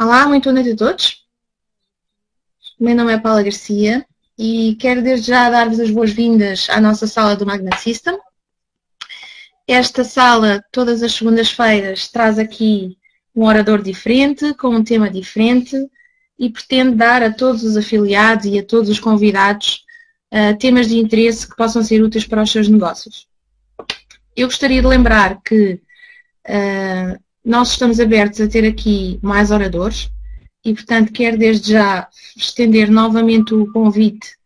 Olá, muito boa noite a todos. O meu nome é Paula Garcia e quero desde já dar-vos as boas-vindas à nossa sala do Magnet System. Esta sala, todas as segundas-feiras, traz aqui um orador diferente, com um tema diferente e pretende dar a todos os afiliados e a todos os convidados temas de interesse que possam ser úteis para os seus negócios. Eu gostaria de lembrar que nós estamos abertos a ter aqui mais oradores e, portanto, quero desde já estender novamente o convite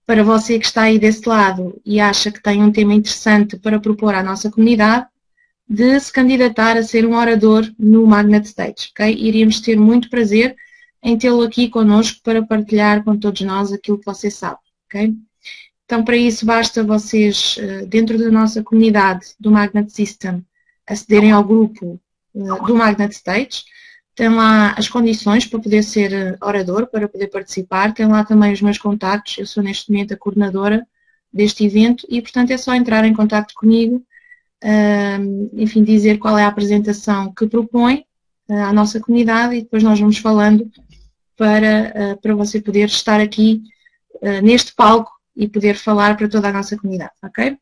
para você que está aí desse lado e acha que tem um tema interessante para propor à nossa comunidade, de se candidatar a ser um orador no Magnet Stage, ok? Iríamos ter muito prazer em tê-lo aqui connosco para partilhar com todos nós aquilo que você sabe, ok? Então, para isso, basta vocês, dentro da nossa comunidade do Magnet System, acederem ao grupo do Magnet Stage. Tem lá as condições para poder ser orador, para poder participar. Tem lá também os meus contactos. Eu sou neste momento a coordenadora deste evento e, portanto, é só entrar em contacto comigo, enfim, dizer qual é a apresentação que propõe à nossa comunidade e depois nós vamos falando para você poder estar aqui neste palco e poder falar para toda a nossa comunidade, ok?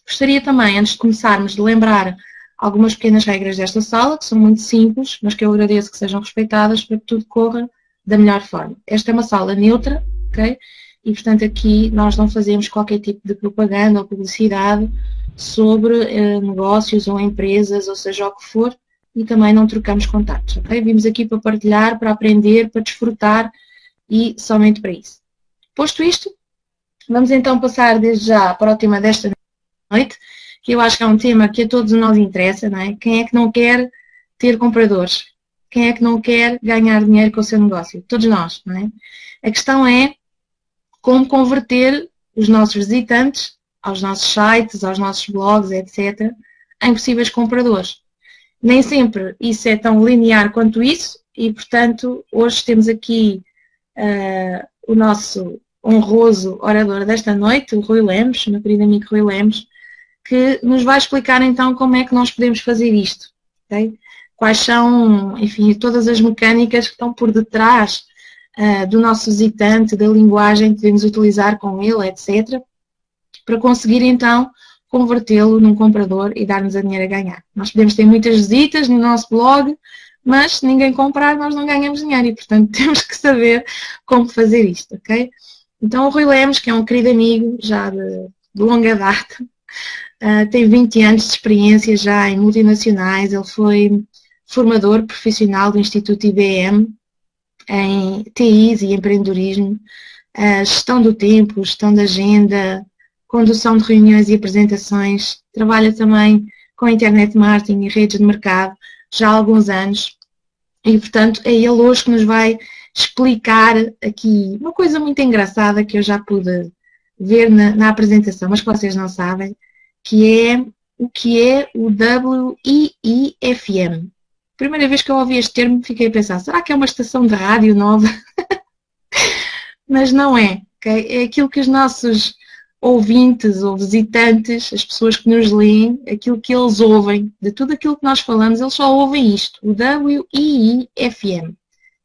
Gostaria também, antes de começarmos, de lembrar algumas pequenas regras desta sala, que são muito simples, mas que eu agradeço que sejam respeitadas para que tudo corra da melhor forma. Esta é uma sala neutra, ok? E, portanto, aqui nós não fazemos qualquer tipo de propaganda ou publicidade sobre negócios ou empresas, ou seja, o que for, e também não trocamos contactos, ok? Vimos aqui para partilhar, para aprender, para desfrutar e somente para isso. Posto isto, vamos então passar desde já para o tema desta noite, que eu acho que é um tema que a todos nós interessa, não é? Quem é que não quer ter compradores? Quem é que não quer ganhar dinheiro com o seu negócio? Todos nós, não é? A questão é como converter os nossos visitantes aos nossos sites, aos nossos blogs, etc., em possíveis compradores. Nem sempre isso é tão linear quanto isso e, portanto, hoje temos aqui o nosso honroso orador desta noite, o Rui Lemos, meu querido amigo Rui Lemos, que nos vai explicar então como é que nós podemos fazer isto, okay? Quais são, enfim, todas as mecânicas que estão por detrás do nosso visitante, da linguagem que devemos utilizar com ele, etc., para conseguir então convertê-lo num comprador e dar-nos a dinheiro a ganhar. Nós podemos ter muitas visitas no nosso blog, mas se ninguém comprar, nós não ganhamos dinheiro e, portanto, temos que saber como fazer isto, ok? Então, o Rui Lemos, que é um querido amigo já de longa data, tem 20 anos de experiência já em multinacionais. Ele foi formador profissional do Instituto IBM em TIs e empreendedorismo, gestão do tempo, gestão da agenda, condução de reuniões e apresentações. Trabalha também com internet marketing e redes de mercado já há alguns anos e, portanto, é ele hoje que nos vai explicar aqui uma coisa muito engraçada que eu já pude ver na apresentação, mas que vocês não sabem, que é o WIIFM. Primeira vez que eu ouvi este termo, fiquei a pensar, será que é uma estação de rádio nova? Mas não é, okay? É aquilo que os nossos ouvintes ou visitantes, as pessoas que nos leem, aquilo que eles ouvem, de tudo aquilo que nós falamos, eles só ouvem isto, o WIIFM.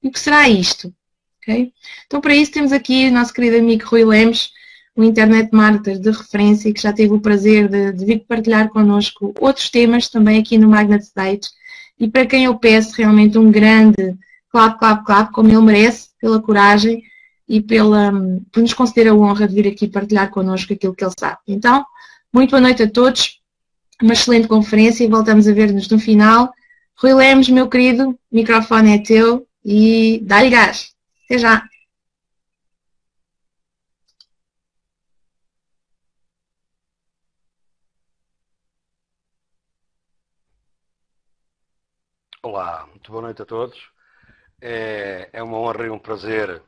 E o que será isto? Okay? Então, para isso, temos aqui o nosso querido amigo Rui Lemos, um internet marketer de referência que já teve o prazer de vir partilhar connosco outros temas também aqui no Magnet Stage e para quem eu peço realmente um grande clap, clap, clap, como ele merece, pela coragem e por nos conceder a honra de vir aqui partilhar connosco aquilo que ele sabe. Então, muito boa noite a todos, uma excelente conferência e voltamos a ver-nos no final. Rui Lemos, meu querido, o microfone é teu e dá-lhe gás. Até já! Olá, muito boa noite a todos. É uma honra e um prazer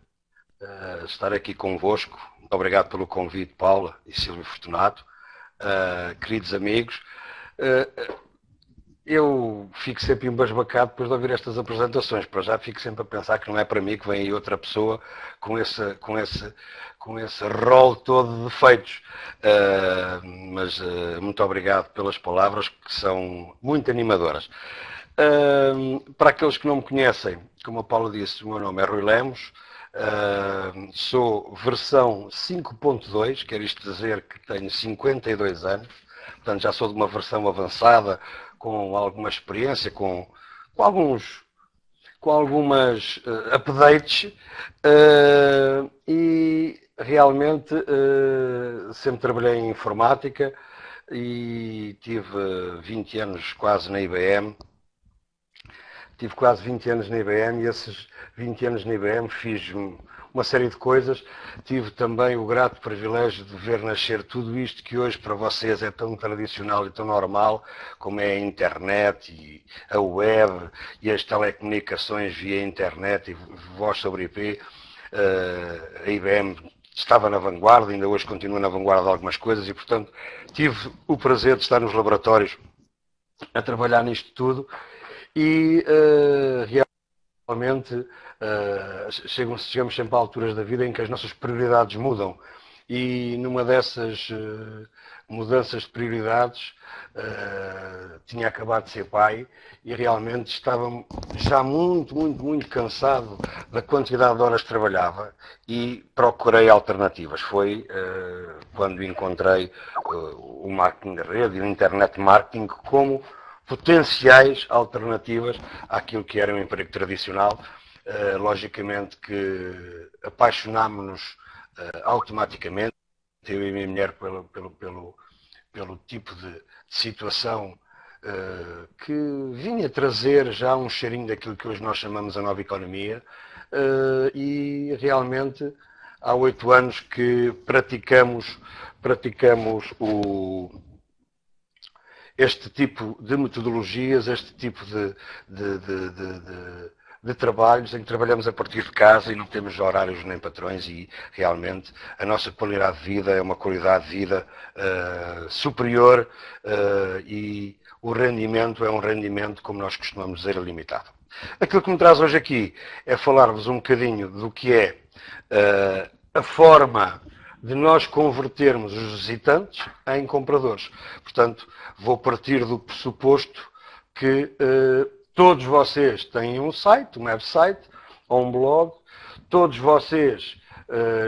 estar aqui convosco. Muito obrigado pelo convite, Paula e Silvio Fortunato, queridos amigos. Eu fico sempre embasbacado depois de ouvir estas apresentações. Para já fico sempre a pensar que não é para mim, que vem aí outra pessoa com esse rol todo de defeitos. Mas muito obrigado pelas palavras que são muito animadoras. Para aqueles que não me conhecem, como a Paula disse, o meu nome é Rui Lemos, sou versão 5.2, quer isto dizer que tenho 52 anos, portanto já sou de uma versão avançada, com alguma experiência, com alguns com algumas updates e realmente sempre trabalhei em informática e tive 20 anos quase na IBM. Tive quase 20 anos na IBM e esses 20 anos na IBM fiz uma série de coisas. Tive também o grato privilégio de ver nascer tudo isto que hoje para vocês é tão tradicional e tão normal, como é a internet e a web e as telecomunicações via internet e voz sobre IP. A IBM estava na vanguarda, ainda hoje continua na vanguarda de algumas coisas e, portanto, tive o prazer de estar nos laboratórios a trabalhar nisto tudo e realmente chegamos sempre a alturas da vida em que as nossas prioridades mudam e numa dessas mudanças de prioridades tinha acabado de ser pai e realmente estava já muito cansado da quantidade de horas que trabalhava e procurei alternativas. Foi quando encontrei o marketing de rede e o internet marketing como potenciais alternativas àquilo que era um emprego tradicional. Logicamente que apaixonámos-nos automaticamente, eu e a minha mulher, pelo tipo de situação que vinha trazer já um cheirinho daquilo que hoje nós chamamos a nova economia e realmente há 8 anos que praticamos este tipo de metodologias, este tipo de trabalhos em que trabalhamos a partir de casa e não temos horários nem patrões e realmente a nossa qualidade de vida é uma qualidade de vida superior e o rendimento é um rendimento, como nós costumamos dizer, ilimitado. Aquilo que me traz hoje aqui é falar-vos um bocadinho do que é a forma de nós convertermos os visitantes em compradores. Portanto, vou partir do pressuposto que todos vocês têm um site, um website ou um blog, todos vocês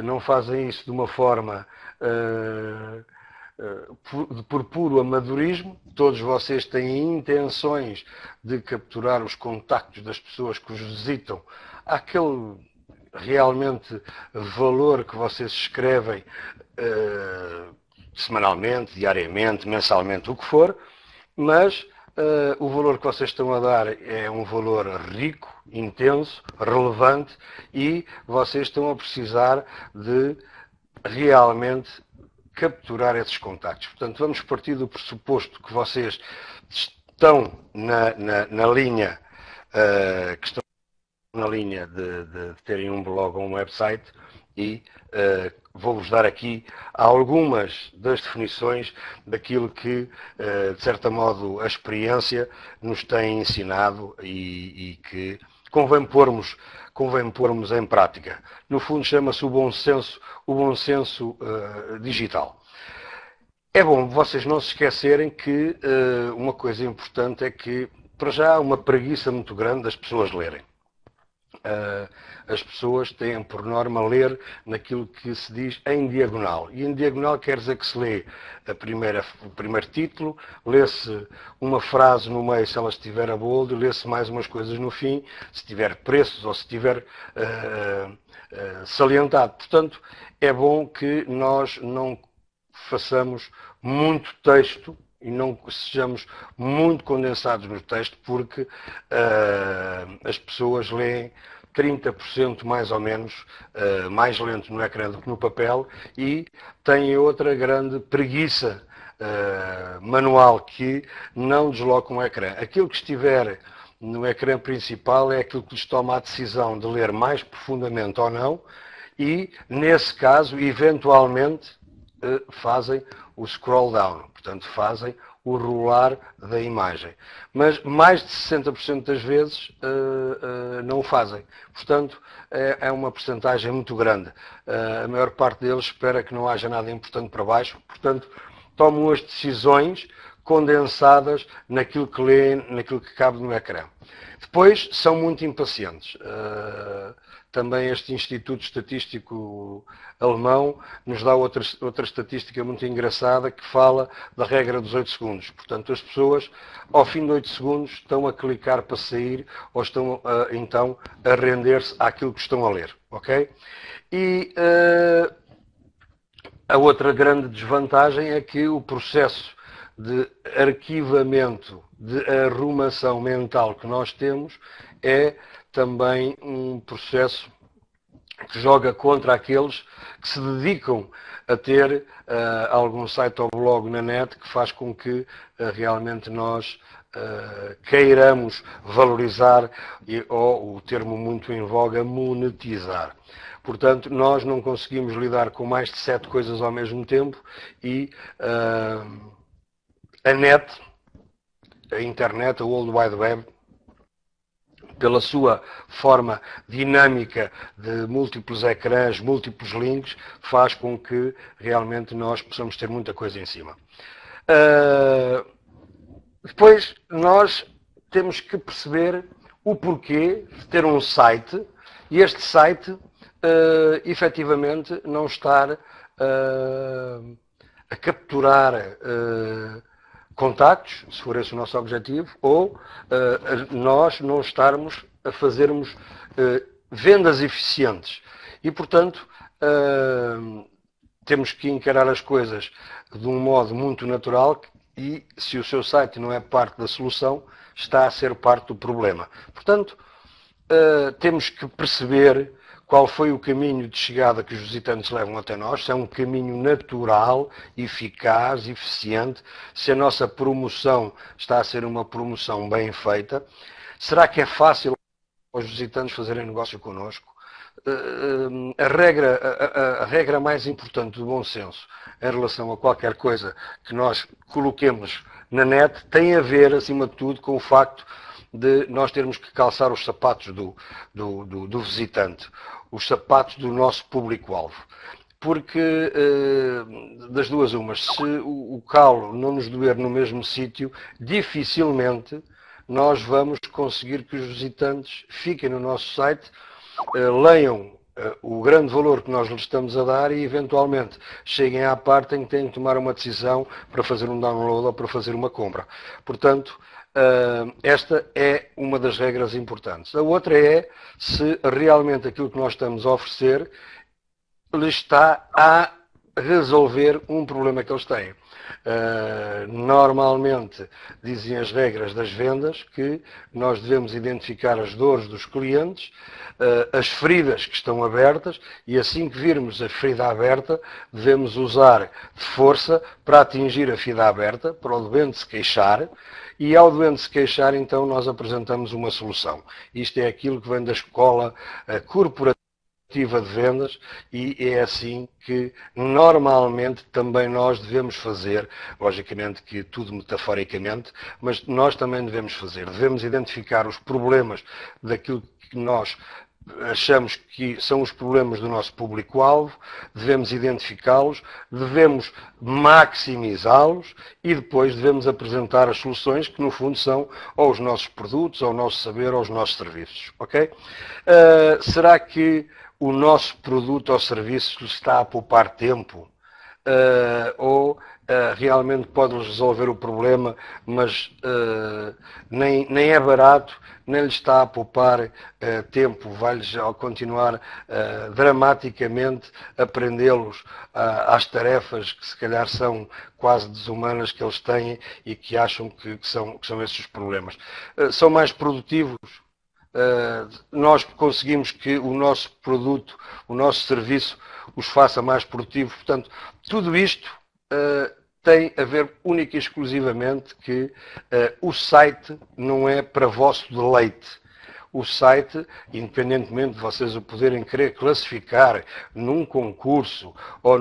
não fazem isso de uma forma por puro amadorismo, todos vocês têm intenções de capturar os contactos das pessoas que os visitam, aquele realmente valor que vocês escrevem semanalmente, diariamente, mensalmente, o que for, mas o valor que vocês estão a dar é um valor rico, intenso, relevante e vocês estão a precisar de realmente capturar esses contactos. Portanto, vamos partir do pressuposto que vocês estão na linha que estão na linha de terem um blog ou um website e vou-vos dar aqui algumas das definições daquilo que, de certo modo, a experiência nos tem ensinado e que convém pormos em prática. No fundo, chama-se o bom senso digital. É bom vocês não se esquecerem que uma coisa importante é que, para já, há uma preguiça muito grande das pessoas lerem. As pessoas têm por norma ler naquilo que se diz em diagonal. E em diagonal quer dizer que se lê o primeiro título, lê-se uma frase no meio se ela estiver a bold, lê-se mais umas coisas no fim, se tiver preços ou se tiver salientado. Portanto, é bom que nós não façamos muito texto e não sejamos muito condensados no texto, porque as pessoas leem 30% mais ou menos mais lento no ecrã do que no papel e têm outra grande preguiça manual que não deslocam o ecrã. Aquilo que estiver no ecrã principal é aquilo que lhes toma a decisão de ler mais profundamente ou não e, nesse caso, eventualmente, fazem o scroll down, portanto fazem o rolar da imagem. Mas mais de 60% das vezes não o fazem. Portanto, é uma percentagem muito grande. A maior parte deles espera que não haja nada importante para baixo. Portanto, tomam as decisões condensadas naquilo que lêem, naquilo que cabe no ecrã. Depois, são muito impacientes. Também este Instituto Estatístico Alemão nos dá outra estatística muito engraçada que fala da regra dos 8 segundos. Portanto, as pessoas, ao fim de 8 segundos, estão a clicar para sair ou estão, então, a render-se àquilo que estão a ler. Ok? E a outra grande desvantagem é que o processo de arquivamento, de arrumação mental que nós temos é também um processo que joga contra aqueles que se dedicam a ter algum site ou blog na net que faz com que realmente nós queiramos valorizar ou o termo muito em voga, monetizar. Portanto, nós não conseguimos lidar com mais de 7 coisas ao mesmo tempo e a net, a internet, a World Wide Web, pela sua forma dinâmica de múltiplos ecrãs, múltiplos links, faz com que realmente nós possamos ter muita coisa em cima. Depois, nós temos que perceber o porquê de ter um site e este site, efetivamente, não estar a capturar contactos, se for esse o nosso objetivo, ou nós não estarmos a fazermos vendas eficientes. E, portanto, temos que encarar as coisas de um modo muito natural e, se o seu site não é parte da solução, está a ser parte do problema. Portanto, temos que perceber qual foi o caminho de chegada que os visitantes levam até nós, se é um caminho natural, eficaz, eficiente, se a nossa promoção está a ser uma promoção bem feita, será que é fácil aos visitantes fazerem negócio connosco? A regra mais importante do bom senso em relação a qualquer coisa que nós coloquemos na net tem a ver, acima de tudo, com o facto de nós termos que calçar os sapatos do visitante, os sapatos do nosso público-alvo. Porque, das duas umas, se o calo não nos doer no mesmo sítio, dificilmente nós vamos conseguir que os visitantes fiquem no nosso site, leiam o grande valor que nós lhes estamos a dar e, eventualmente, cheguem à parte em que têm que tomar uma decisão para fazer um download ou para fazer uma compra. Portanto, esta é uma das regras importantes. A outra é se realmente aquilo que nós estamos a oferecer lhe está a resolver um problema que eles têm. Normalmente dizem as regras das vendas que nós devemos identificar as dores dos clientes, as feridas que estão abertas e assim que virmos a ferida aberta devemos usar de força para atingir a ferida aberta, para o doente se queixar e ao doente se queixar então nós apresentamos uma solução. Isto é aquilo que vem da escola corporativa de vendas e é assim que normalmente também nós devemos fazer, logicamente que tudo metaforicamente, mas nós também devemos fazer. Devemos identificar os problemas daquilo que nós achamos que são os problemas do nosso público-alvo, devemos identificá-los, devemos maximizá-los e depois devemos apresentar as soluções que no fundo são ou os nossos produtos, ou o nosso saber, ou os nossos serviços. Ok? Será que o nosso produto ou serviço lhe está a poupar tempo? Ou realmente pode-lhes resolver o problema, mas nem é barato, nem lhe está a poupar tempo, vai-lhes ao continuar dramaticamente a prendê-los às tarefas que se calhar são quase desumanas que eles têm e que acham que são esses os problemas. São mais produtivos? Nós conseguimos que o nosso produto, o nosso serviço os faça mais produtivos. Portanto, tudo isto tem a ver única e exclusivamente que o site não é para vosso deleite. O site, independentemente de vocês o poderem querer classificar num concurso ou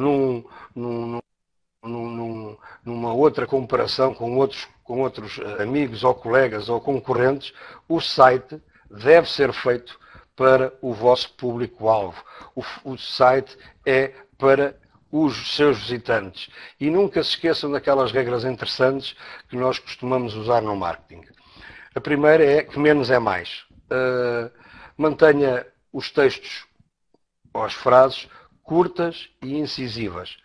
numa outra comparação com outros amigos ou colegas ou concorrentes, o site deve ser feito para o vosso público-alvo. O site é para os seus visitantes e nunca se esqueçam daquelas regras interessantes que nós costumamos usar no marketing. A primeira é que menos é mais. Mantenha os textos ou as frases curtas e incisivas.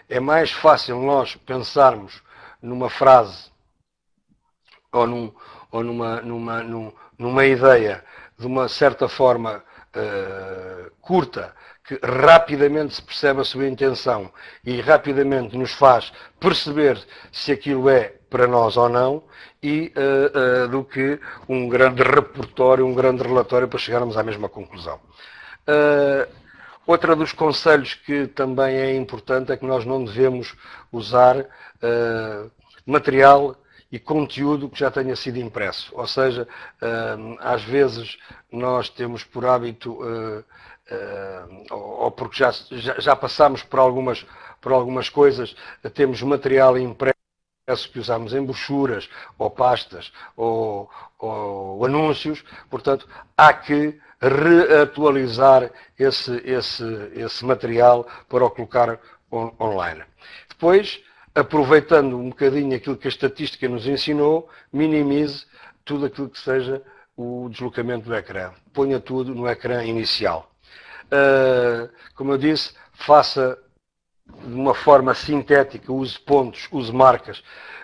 É mais fácil nós pensarmos numa frase ou numa ideia de uma certa forma curta, que rapidamente se percebe a sua intenção e rapidamente nos faz perceber se aquilo é para nós ou não, e do que um grande repertório, um grande relatório para chegarmos à mesma conclusão. Outro dos conselhos que também é importante é que nós não devemos usar material e conteúdo que já tenha sido impresso. Ou seja, às vezes nós temos por hábito, ou porque já passamos por algumas coisas, temos material impresso que usamos em brochuras, ou pastas, ou anúncios. Portanto, há que reatualizar esse material para o colocar online. Depois, aproveitando um bocadinho aquilo que a estatística nos ensinou, minimize tudo aquilo que seja o deslocamento do ecrã. Ponha tudo no ecrã inicial. Como eu disse, faça de uma forma sintética, use pontos, use marcas,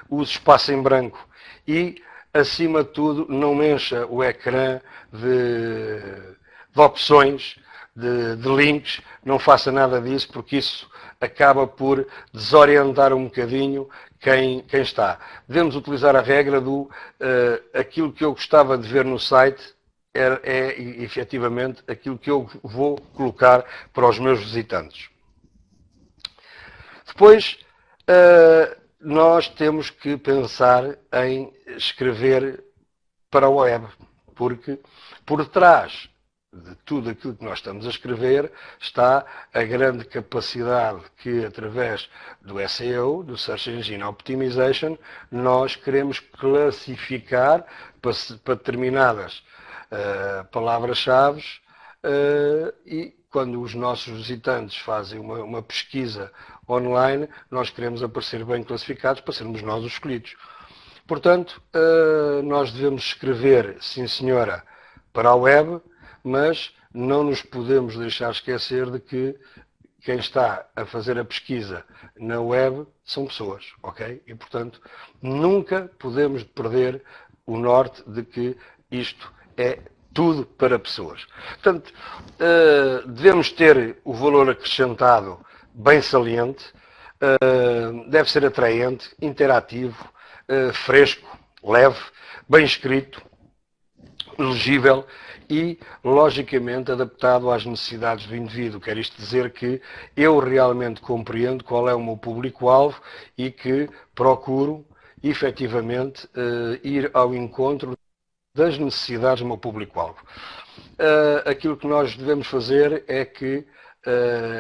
use espaço em branco e, acima de tudo, não encha o ecrã de opções, de links, não faça nada disso, porque isso acaba por desorientar um bocadinho quem está. Devemos utilizar a regra do aquilo que eu gostava de ver no site é efetivamente aquilo que eu vou colocar para os meus visitantes. Depois, nós temos que pensar em escrever para a web, porque por detrás de tudo aquilo que nós estamos a escrever está a grande capacidade que, através do SEO, do Search Engine Optimization, nós queremos classificar para determinadas palavras-chave e quando os nossos visitantes fazem uma pesquisa online, nós queremos aparecer bem classificados para sermos nós os escolhidos. Portanto, nós devemos escrever, sim senhora, para a web, mas não nos podemos deixar esquecer de que quem está a fazer a pesquisa na web são pessoas, ok? E, portanto, nunca podemos perder o norte de que isto é tudo para pessoas. Portanto, devemos ter o valor acrescentado bem saliente, deve ser atraente, interativo, fresco, leve, bem escrito, legível e, logicamente, adaptado às necessidades do indivíduo. Quer isto dizer que eu realmente compreendo qual é o meu público-alvo e que procuro, efetivamente, ir ao encontro das necessidades do meu público-alvo. Aquilo que nós devemos fazer é que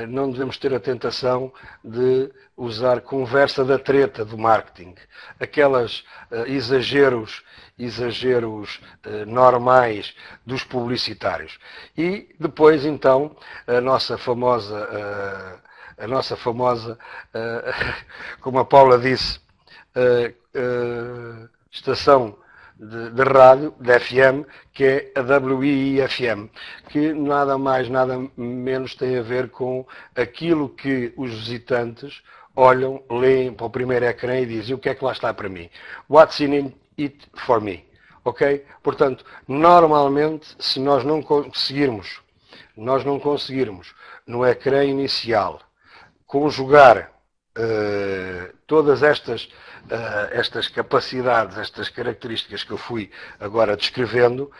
não devemos ter a tentação de usar conversa da treta do marketing. Aquelas exageros normais dos publicitários. E depois, então, a nossa famosa, como a Paula disse, estação de rádio, de FM, que é a WII-FM, que nada mais, nada menos tem a ver com aquilo que os visitantes olham, leem para o primeiro ecrã e dizem: o que é que lá está para mim? What's in it for me? Ok? Portanto, normalmente, se nós não conseguirmos no ecrã inicial conjugar todas estas capacidades, estas características que eu fui agora descrevendo,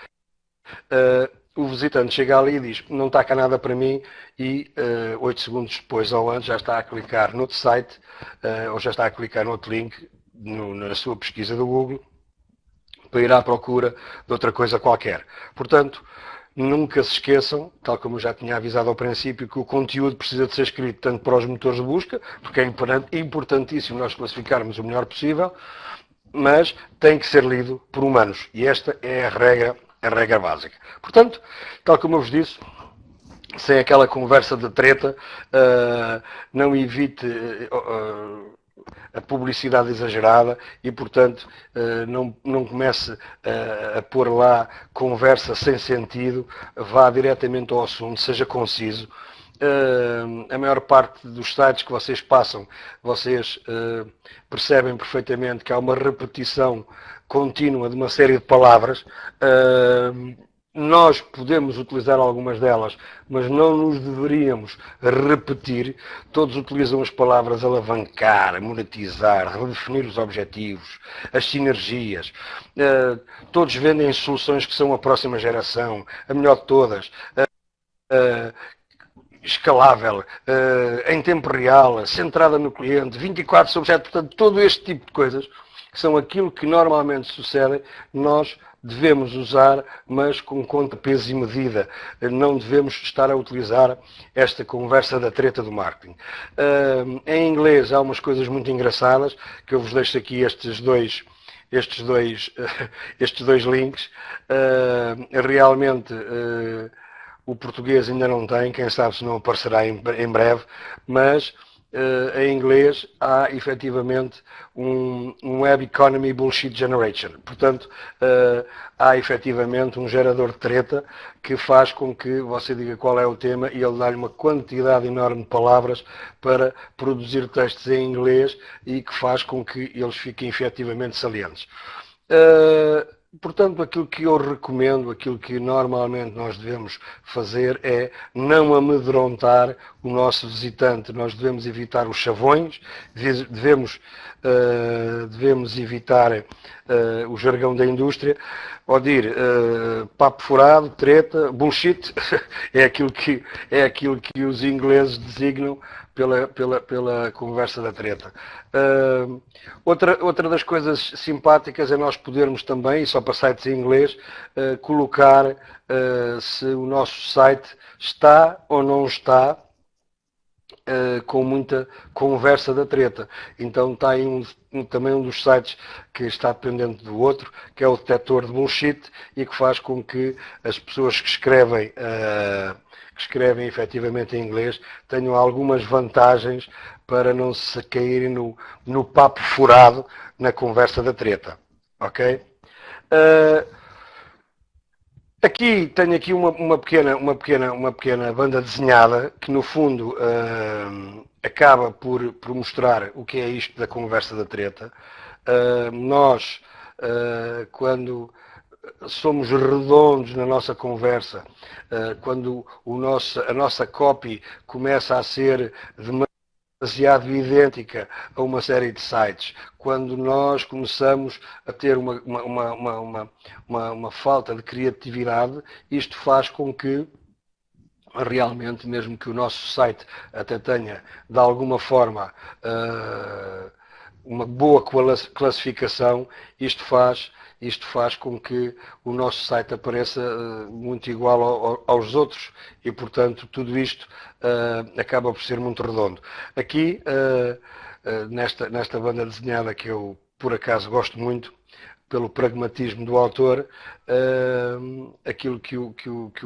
o visitante chega ali e diz: não está cá nada para mim, e 8 segundos depois ou antes já está a clicar noutro site, ou já está a clicar noutro link na sua pesquisa do Google para ir à procura de outra coisa qualquer. Portanto, nunca se esqueçam, tal como eu já tinha avisado ao princípio, que o conteúdo precisa de ser escrito tanto para os motores de busca, porque é importantíssimo nós classificarmos o melhor possível, mas tem que ser lido por humanos. E esta é a regra básica. Portanto, tal como eu vos disse, sem aquela conversa de treta, não evite a publicidade exagerada e, portanto, não comece a pôr lá conversa sem sentido, vá diretamente ao assunto, seja conciso. A maior parte dos sites que vocês passam, vocês percebem perfeitamente que há uma repetição contínua de uma série de palavras. Nós podemos utilizar algumas delas, mas não nos deveríamos repetir. Todos utilizam as palavras alavancar, monetizar, redefinir os objetivos, as sinergias. Todos vendem soluções que são a próxima geração, a melhor de todas. Escalável, em tempo real, centrada no cliente, 24/7, portanto, todo este tipo de coisas, que são aquilo que normalmente sucede, nós devemos usar, mas com conta, peso e medida. Não devemos estar a utilizar esta conversa da treta do marketing. Em inglês há umas coisas muito engraçadas, que eu vos deixo aqui estes dois links. Realmente o português ainda não tem, quem sabe se não aparecerá em breve, mas em inglês há efetivamente um Web Economy Bullshit Generation. Portanto, há efetivamente um gerador de treta que faz com que você diga qual é o tema e ele dá-lhe uma quantidade enorme de palavras para produzir textos em inglês e que faz com que eles fiquem efetivamente salientes. Portanto, aquilo que eu recomendo, aquilo que normalmente nós devemos fazer é não amedrontar o nosso visitante. Nós devemos evitar os chavões, devemos evitar o jargão da indústria, ou dir papo furado, treta, bullshit, é aquilo que os ingleses designam pela conversa da treta. Outra das coisas simpáticas é nós podermos também, e só para sites em inglês, colocar se o nosso site está ou não está com muita conversa da treta. Então está aí também um dos sites que está dependente do outro, que é o detector de bullshit e que faz com que as pessoas que escrevem efetivamente em inglês tenham algumas vantagens para não se caírem no papo furado na conversa da treta. Ok? Aqui tenho aqui uma pequena banda desenhada que no fundo acaba por mostrar o que é isto da conversa da treta. Nós, quando somos redondos na nossa conversa, quando a nossa copy começa a ser demasiado idêntica a uma série de sites, quando nós começamos a ter uma falta de criatividade, isto faz com que realmente, mesmo que o nosso site até tenha de alguma forma uma boa classificação, isto faz com que o nosso site apareça muito igual aos outros e, portanto, tudo isto acaba por ser muito redondo. Aqui, nesta banda desenhada que eu, por acaso, gosto muito, pelo pragmatismo do autor, aquilo que o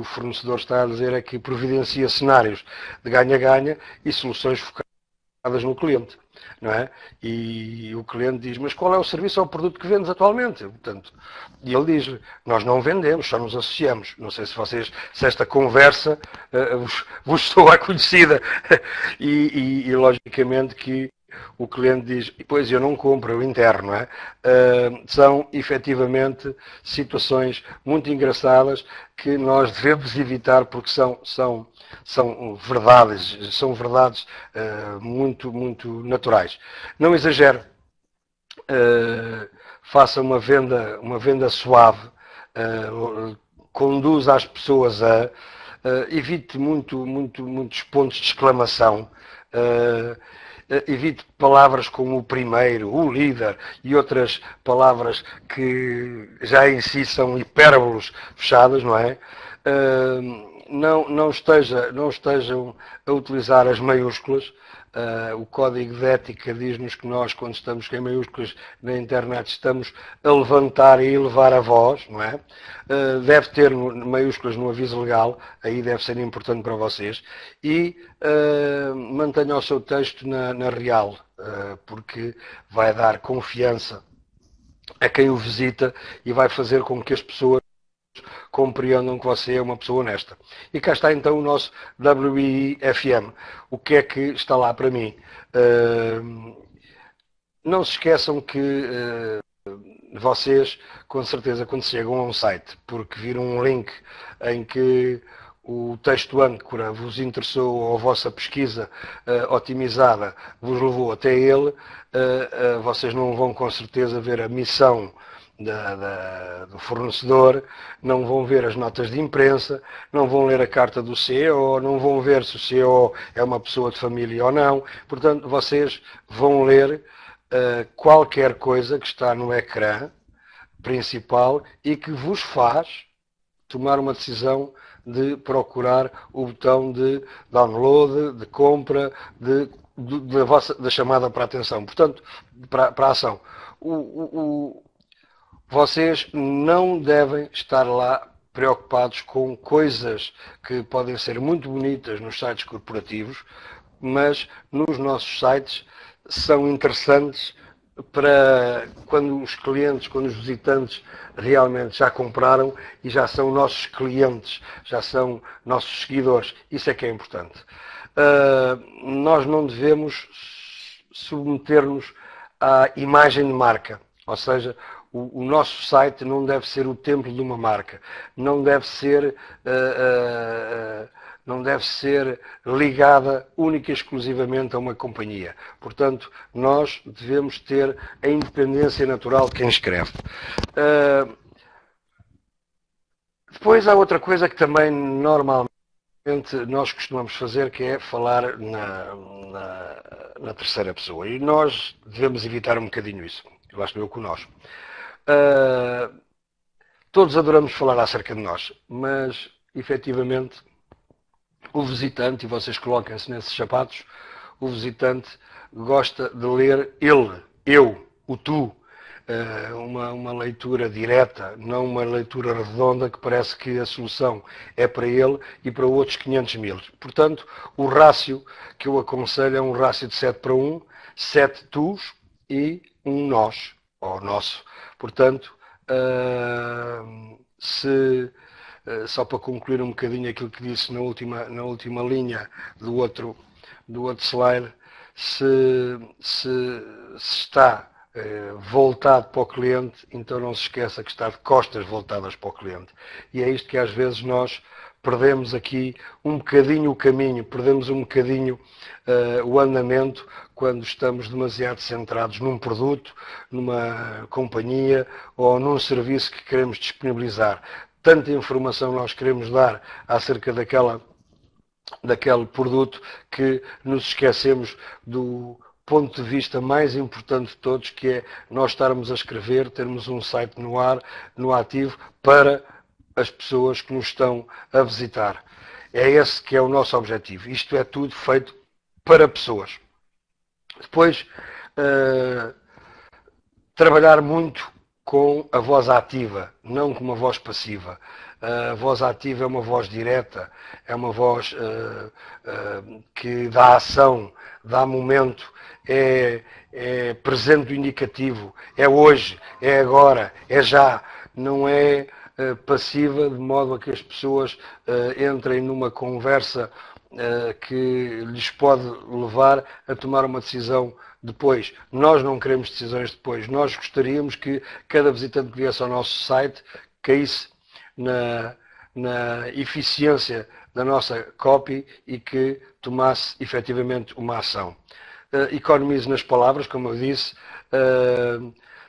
fornecedor está a dizer é que providencia cenários de ganha-ganha e soluções focadas no cliente. Não é? E o cliente diz, mas qual é o serviço ou o produto que vendes atualmente? Portanto, e ele diz, nós não vendemos, só nos associamos. Não sei se esta conversa vos soa conhecida. E logicamente que o cliente diz, pois eu não compro, eu interno. Não é? São efetivamente situações muito engraçadas que nós devemos evitar porque são verdades muito naturais. Não exagere, faça uma venda suave, conduza as pessoas evite muitos pontos de exclamação, evite palavras como o primeiro, o líder e outras palavras que já em si são hipérbolos fechadas, não é? não estejam a utilizar as maiúsculas. O código de ética diz-nos que nós, quando estamos em maiúsculas na internet, estamos a levantar e elevar a voz, não é? Deve ter maiúsculas no aviso legal, aí deve ser importante para vocês. E mantenha o seu texto na real, porque vai dar confiança a quem o visita e vai fazer com que as pessoas compreendam que você é uma pessoa honesta. E cá está então o nosso WIFM. O que é que está lá para mim? Não se esqueçam que vocês, com certeza, quando chegam a um site, porque viram um link em que o texto âncora vos interessou ou a vossa pesquisa otimizada vos levou até ele, vocês não vão com certeza ver a missão do fornecedor, não vão ver as notas de imprensa, não vão ler a carta do CEO, não vão ver se o CEO é uma pessoa de família ou não. Portanto, vocês vão ler qualquer coisa que está no ecrã principal e que vos faz tomar uma decisão de procurar o botão de download, de compra, da chamada para a atenção. Portanto, para a ação. Vocês não devem estar lá preocupados com coisas que podem ser muito bonitas nos sites corporativos, mas nos nossos sites são interessantes para quando os clientes, quando os visitantes realmente já compraram e já são nossos clientes, já são nossos seguidores. Isso é que é importante. Nós não devemos submeter-nos à imagem de marca, ou seja, o nosso site não deve ser o templo de uma marca, não deve ser ligada única e exclusivamente a uma companhia. Portanto, nós devemos ter a independência natural de quem escreve. Depois há outra coisa que também normalmente nós costumamos fazer, que é falar na terceira pessoa. E nós devemos evitar um bocadinho isso. Lá estou eu com nós. Todos adoramos falar acerca de nós, mas efetivamente o visitante, e vocês coloquem-se nesses sapatos, o visitante gosta de ler ele, eu, o tu. Uma leitura direta, não uma leitura redonda que parece que a solução é para ele e para outros 500 mil. Portanto, o rácio que eu aconselho é um rácio de 7:1, 7 tus e um nós, ou nosso. Portanto, só para concluir um bocadinho aquilo que disse na última linha do outro slide, se está voltado para o cliente, então não se esqueça que está de costas voltadas para o cliente. E é isto que às vezes nós perdemos aqui um bocadinho o caminho, perdemos um bocadinho o andamento quando estamos demasiado centrados num produto, numa companhia ou num serviço que queremos disponibilizar. Tanta informação nós queremos dar acerca daquele produto que nos esquecemos do ponto de vista mais importante de todos, que é nós estarmos a escrever, termos um site no ar, no ativo, para as pessoas que nos estão a visitar. É esse que é o nosso objetivo. Isto é tudo feito para pessoas. Depois, trabalhar muito com a voz ativa, não com uma voz passiva. A voz ativa é uma voz direta, é uma voz que dá ação, dá momento, é presente do indicativo, é hoje, é agora, é já, não é passiva, de modo a que as pessoas entrem numa conversa que lhes pode levar a tomar uma decisão depois. Nós não queremos decisões depois. Nós gostaríamos que cada visitante que viesse ao nosso site caísse na eficiência da nossa copy e que tomasse efetivamente uma ação. Economize nas palavras, como eu disse,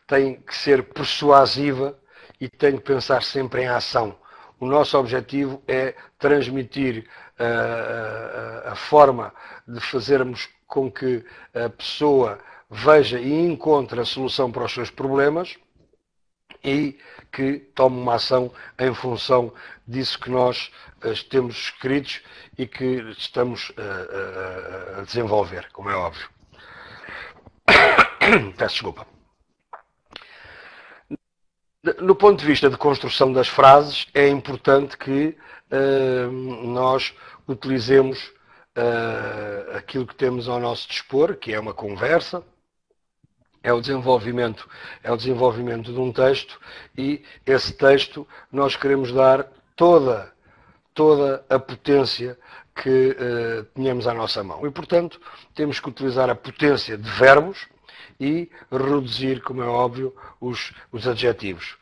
tem que ser persuasiva e tem que pensar sempre em ação. O nosso objetivo é transmitir a forma de fazermos com que a pessoa veja e encontre a solução para os seus problemas e que tome uma ação em função disso que nós temos escritos e que estamos a desenvolver, como é óbvio. Peço desculpa. No ponto de vista de construção das frases, é importante que nós utilizemos aquilo que temos ao nosso dispor, que é uma conversa, é o desenvolvimento de um texto, e esse texto nós queremos dar toda a potência que tenhamos à nossa mão. E, portanto, temos que utilizar a potência de verbos e reduzir, como é óbvio, os adjetivos.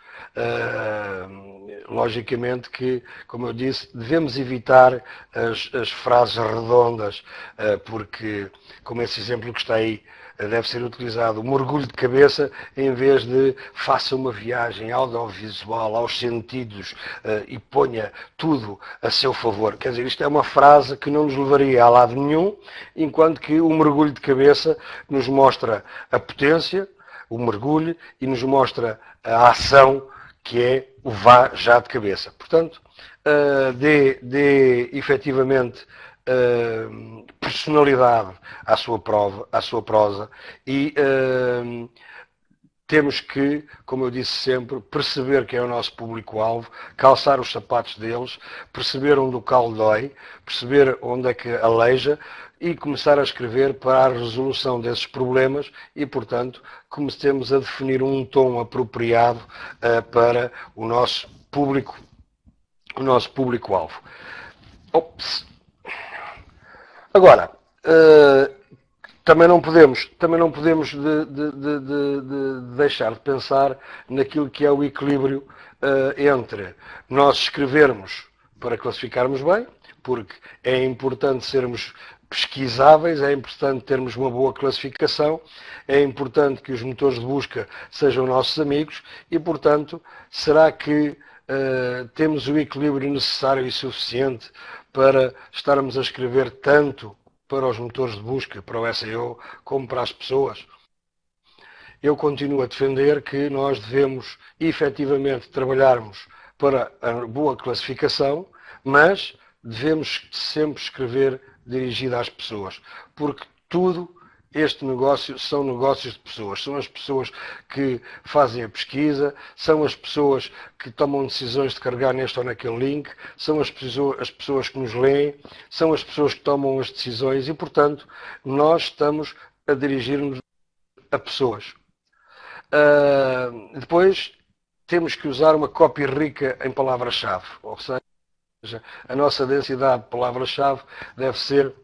Logicamente que, como eu disse, devemos evitar as frases redondas, porque, como esse exemplo que está aí, deve ser utilizado o mergulho de cabeça em vez de faça uma viagem audiovisual aos sentidos e ponha tudo a seu favor. Quer dizer, isto é uma frase que não nos levaria a lado nenhum, enquanto que o mergulho de cabeça nos mostra a potência, o mergulho, e nos mostra a ação, que é o vá já de cabeça. Portanto, dê efetivamente personalidade à sua prosa e temos que, como eu disse sempre, perceber quem é o nosso público-alvo, calçar os sapatos deles, perceber onde o calo dói, perceber onde é que aleija e começar a escrever para a resolução desses problemas e, portanto, comecemos a definir um tom apropriado para o nosso público-alvo. Agora, também não podemos deixar de pensar naquilo que é o equilíbrio entre nós escrevermos para classificarmos bem, porque é importante sermos pesquisáveis, é importante termos uma boa classificação, é importante que os motores de busca sejam nossos amigos e, portanto, será que temos o equilíbrio necessário e suficiente para estarmos a escrever tanto para os motores de busca, para o SEO, como para as pessoas? Eu continuo a defender que nós devemos efetivamente trabalharmos para a boa classificação, mas devemos sempre escrever dirigido às pessoas, porque tudo este negócio são negócios de pessoas. São as pessoas que fazem a pesquisa, são as pessoas que tomam decisões de carregar neste ou naquele link, são as pessoas que nos leem, são as pessoas que tomam as decisões e, portanto, nós estamos a dirigir-nos a pessoas. Depois, temos que usar uma cópia rica em palavras-chave, ou seja, a nossa densidade de palavras-chave deve ter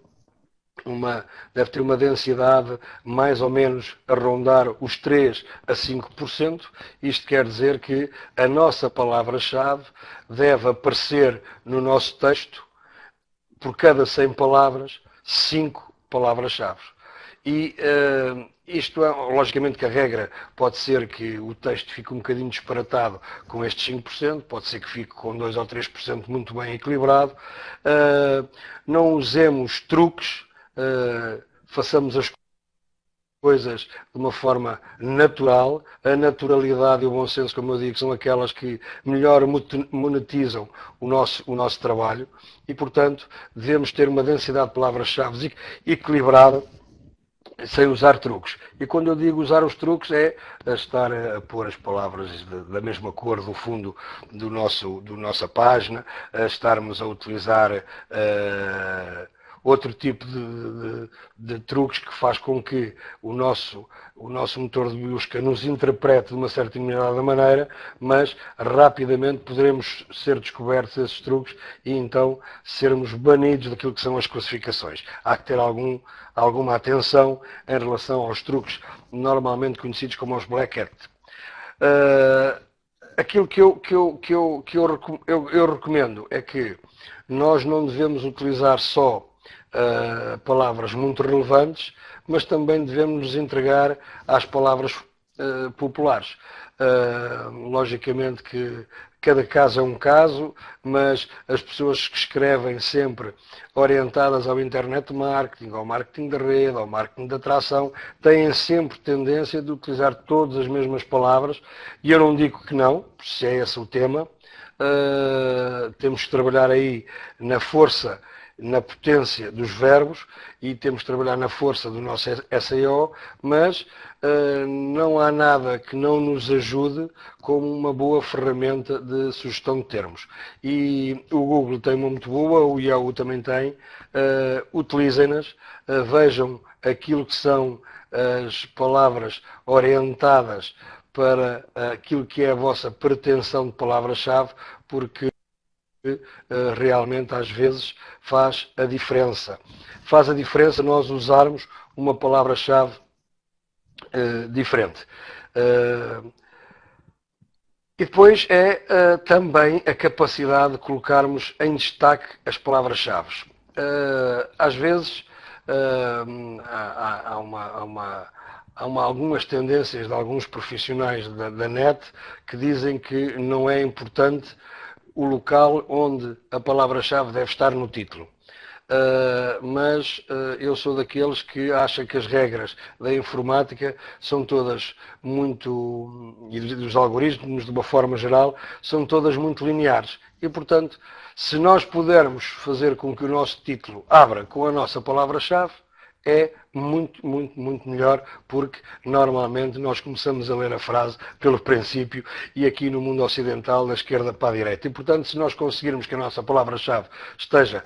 uma densidade mais ou menos a rondar os 3 a 5%. Isto quer dizer que a nossa palavra-chave deve aparecer no nosso texto, por cada 100 palavras, 5 palavras-chave. E isto, logicamente que a regra pode ser que o texto fique um bocadinho disparatado com estes 5%, pode ser que fique com 2 ou 3% muito bem equilibrado. Não usemos truques, façamos as coisas de uma forma natural. A naturalidade e o bom senso, como eu digo, são aquelas que melhor monetizam o nosso trabalho e, portanto, devemos ter uma densidade de palavras-chave equilibrada, sem usar truques. E quando eu digo usar os truques é estar a pôr as palavras da mesma cor do fundo do nossa página, a estarmos a utilizar outro tipo de truques que faz com que o nosso motor de busca nos interprete de uma certa determinada maneira, mas rapidamente poderemos ser descobertos esses truques e então sermos banidos daquilo que são as classificações. Há que ter alguma atenção em relação aos truques normalmente conhecidos como os black hat. Aquilo que eu recomendo é que nós não devemos utilizar só palavras muito relevantes, mas também devemos nos entregar às palavras populares. Logicamente que cada caso é um caso, mas as pessoas que escrevem sempre orientadas ao internet marketing, ao marketing de rede, ao marketing de atração, têm sempre tendência de utilizar todas as mesmas palavras, e eu não digo que não, se é esse o tema. Temos que trabalhar aí na força, na potência dos verbos, e temos que trabalhar na força do nosso SEO, mas não há nada que não nos ajude como uma boa ferramenta de sugestão de termos. E o Google tem uma muito boa, o Yahoo também tem, utilizem-nas, vejam aquilo que são as palavras orientadas para aquilo que é a vossa pretensão de palavra-chave, porque realmente às vezes faz a diferença. Faz a diferença nós usarmos uma palavra-chave diferente. E depois é também a capacidade de colocarmos em destaque as palavras-chave. Às vezes há algumas tendências de alguns profissionais da net que dizem que não é importante o local onde a palavra-chave deve estar no título. Mas eu sou daqueles que acham que as regras da informática são todas muito, e dos algoritmos de uma forma geral, são todas muito lineares. E, portanto, se nós pudermos fazer com que o nosso título abra com a nossa palavra-chave, é muito, muito, muito melhor, porque normalmente nós começamos a ler a frase pelo princípio e aqui no mundo ocidental da esquerda para a direita. E, portanto, se nós conseguirmos que a nossa palavra-chave esteja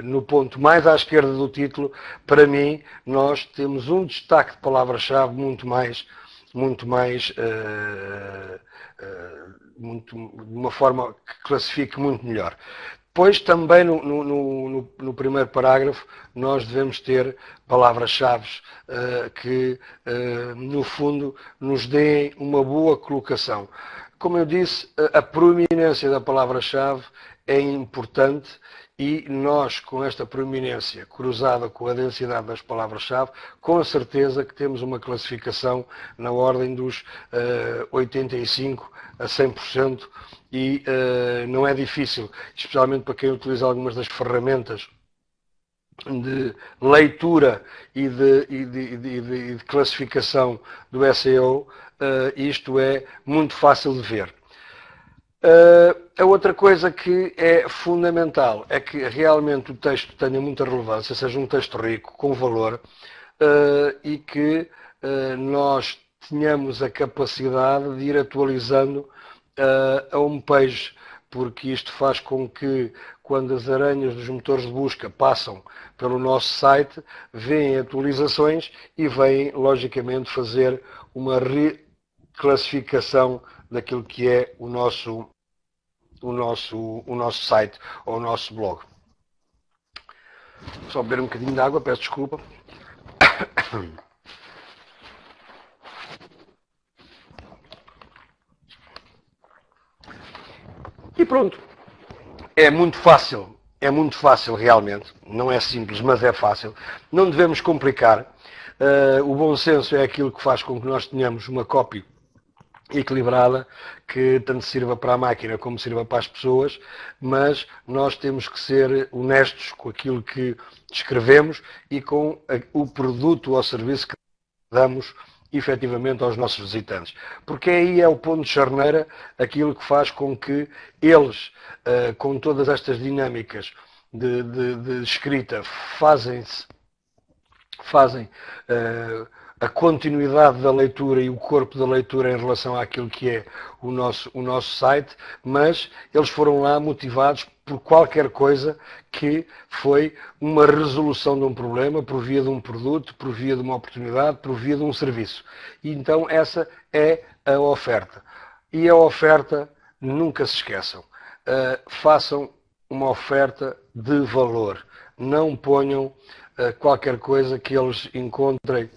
no ponto mais à esquerda do título, para mim, nós temos um destaque de palavra-chave de uma forma que classifique muito melhor. Depois, também no primeiro parágrafo, nós devemos ter palavras-chave que, no fundo, nos deem uma boa colocação. Como eu disse, a proeminência da palavra-chave é importante e nós, com esta proeminência cruzada com a densidade das palavras-chave, com certeza que temos uma classificação na ordem dos 85% a 100%, e não é difícil, especialmente para quem utiliza algumas das ferramentas de leitura e de classificação do SEO, isto é muito fácil de ver. A outra coisa que é fundamental é que realmente o texto tenha muita relevância, seja um texto rico, com valor, e que nós tenhamos a capacidade de ir atualizando a homepage, porque isto faz com que, quando as aranhas dos motores de busca passam pelo nosso site, veem atualizações e vêm, logicamente, fazer uma reclassificação daquilo que é o nosso site ou o nosso blog. Só beber um bocadinho de água, peço desculpa. E pronto. É muito fácil realmente. Não é simples, mas é fácil. Não devemos complicar. O bom senso é aquilo que faz com que nós tenhamos uma copy equilibrada, que tanto sirva para a máquina como sirva para as pessoas, mas nós temos que ser honestos com aquilo que escrevemos e com o produto ou serviço que damos efetivamente aos nossos visitantes. Porque aí é o ponto de charneira, aquilo que faz com que eles, com todas estas dinâmicas de escrita, fazem a continuidade da leitura e o corpo da leitura em relação àquilo que é o nosso site, mas eles foram lá motivados por qualquer coisa que foi uma resolução de um problema, por via de um produto, por via de uma oportunidade, por via de um serviço. E então essa é a oferta. E a oferta, nunca se esqueçam, façam uma oferta de valor. Não ponham qualquer coisa que eles encontrem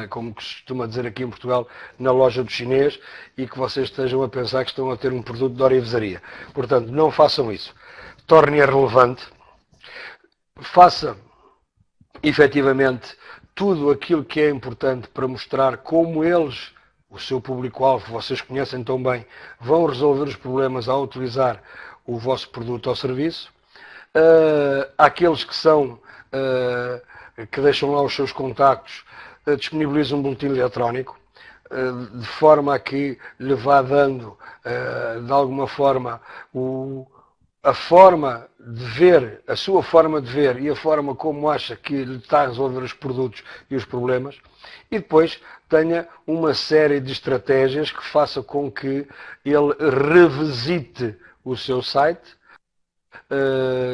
como costuma dizer aqui em Portugal, na loja do chinês, e que vocês estejam a pensar que estão a ter um produto de orivesaria. Portanto, não façam isso. Tornem-a relevante. Faça, efetivamente, tudo aquilo que é importante para mostrar como eles, o seu público-alvo, vocês conhecem tão bem, vão resolver os problemas ao utilizar o vosso produto ou serviço. Aqueles que são, que deixam lá os seus contactos, disponibilizam um boletim eletrónico, de forma a que lhe vá dando, de alguma forma, a forma de ver, a sua forma de ver e a forma como acha que lhe está a resolver os produtos e os problemas, e depois tenha uma série de estratégias que faça com que ele revisite o seu site,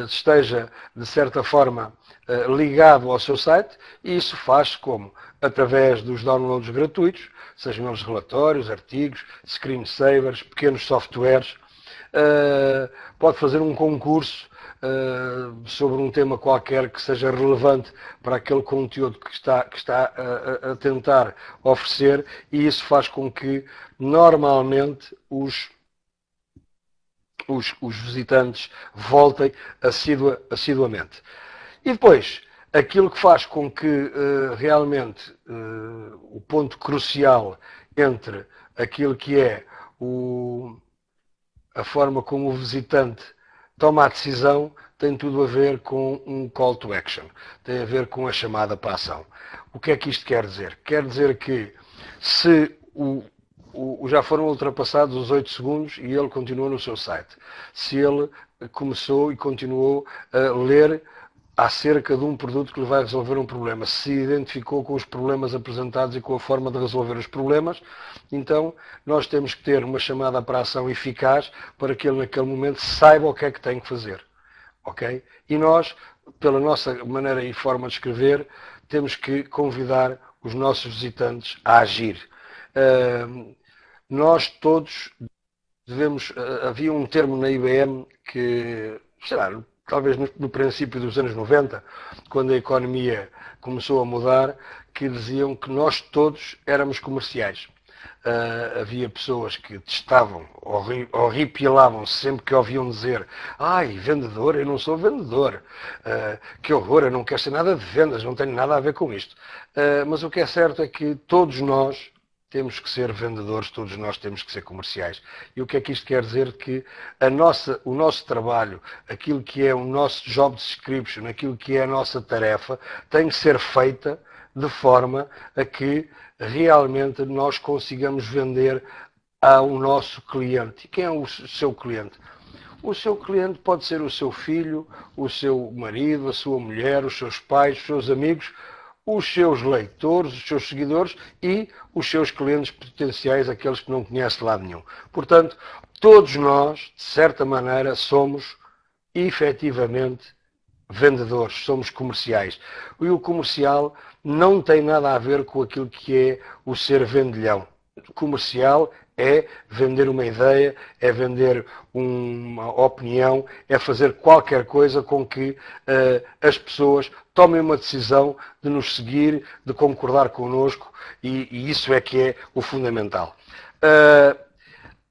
esteja, de certa forma, ligado ao seu site, e isso faz como? Através dos downloads gratuitos, sejam eles relatórios, artigos, screensavers, pequenos softwares. Pode fazer um concurso sobre um tema qualquer que seja relevante para aquele conteúdo que está a tentar oferecer, e isso faz com que normalmente os visitantes voltem assiduamente. E depois, aquilo que faz com que realmente o ponto crucial entre aquilo que é a forma como o visitante toma a decisão tem tudo a ver com um call to action, tem a ver com a chamada para a ação. O que é que isto quer dizer? Quer dizer que se já foram ultrapassados os 8 segundos e ele continua no seu site, se ele começou e continuou a ler acerca de um produto que lhe vai resolver um problema, se identificou com os problemas apresentados e com a forma de resolver os problemas, então nós temos que ter uma chamada para a ação eficaz para que ele naquele momento saiba o que é que tem que fazer. Ok? E nós, pela nossa maneira e forma de escrever, temos que convidar os nossos visitantes a agir. Nós todos devemos... Havia um termo na IBM que, sei lá, talvez no princípio dos anos 90, quando a economia começou a mudar, que diziam que nós todos éramos comerciais. Havia pessoas que testavam, horripilavam-se sempre que ouviam dizer: ai, vendedor, eu não sou vendedor, que horror, eu não quero ser nada de vendas, não tenho nada a ver com isto. Mas o que é certo é que todos nós temos que ser vendedores, todos nós temos que ser comerciais. E o que é que isto quer dizer? Que o nosso trabalho, aquilo que é o nosso job description, aquilo que é a nossa tarefa, tem que ser feita de forma a que realmente nós consigamos vender ao nosso cliente. E quem é o seu cliente? O seu cliente pode ser o seu filho, o seu marido, a sua mulher, os seus pais, os seus amigos, os seus leitores, os seus seguidores e os seus clientes potenciais, aqueles que não conhecem de lado nenhum. Portanto, todos nós, de certa maneira, somos efetivamente vendedores, somos comerciais. E o comercial não tem nada a ver com aquilo que é o ser vendilhão. O comercial é vender uma ideia, é vender uma opinião, é fazer qualquer coisa com que as pessoas tomem uma decisão de nos seguir, de concordar connosco, e isso é que é o fundamental.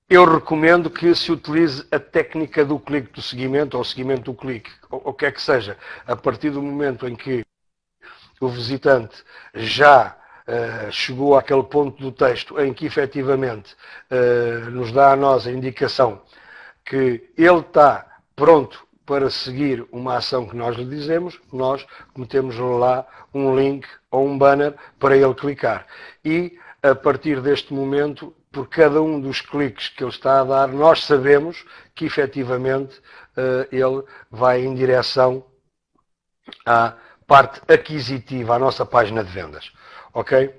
Eu recomendo que se utilize a técnica do clique do seguimento, ou seguimento do clique, ou o que é que seja, a partir do momento em que o visitante já chegou àquele ponto do texto em que efetivamente nos dá a nós a indicação que ele está pronto para seguir uma ação que nós lhe dizemos, nós metemos lá um link ou um banner para ele clicar. E a partir deste momento, por cada um dos cliques que ele está a dar, nós sabemos que efetivamente ele vai em direção à parte aquisitiva, à nossa página de vendas. Ok?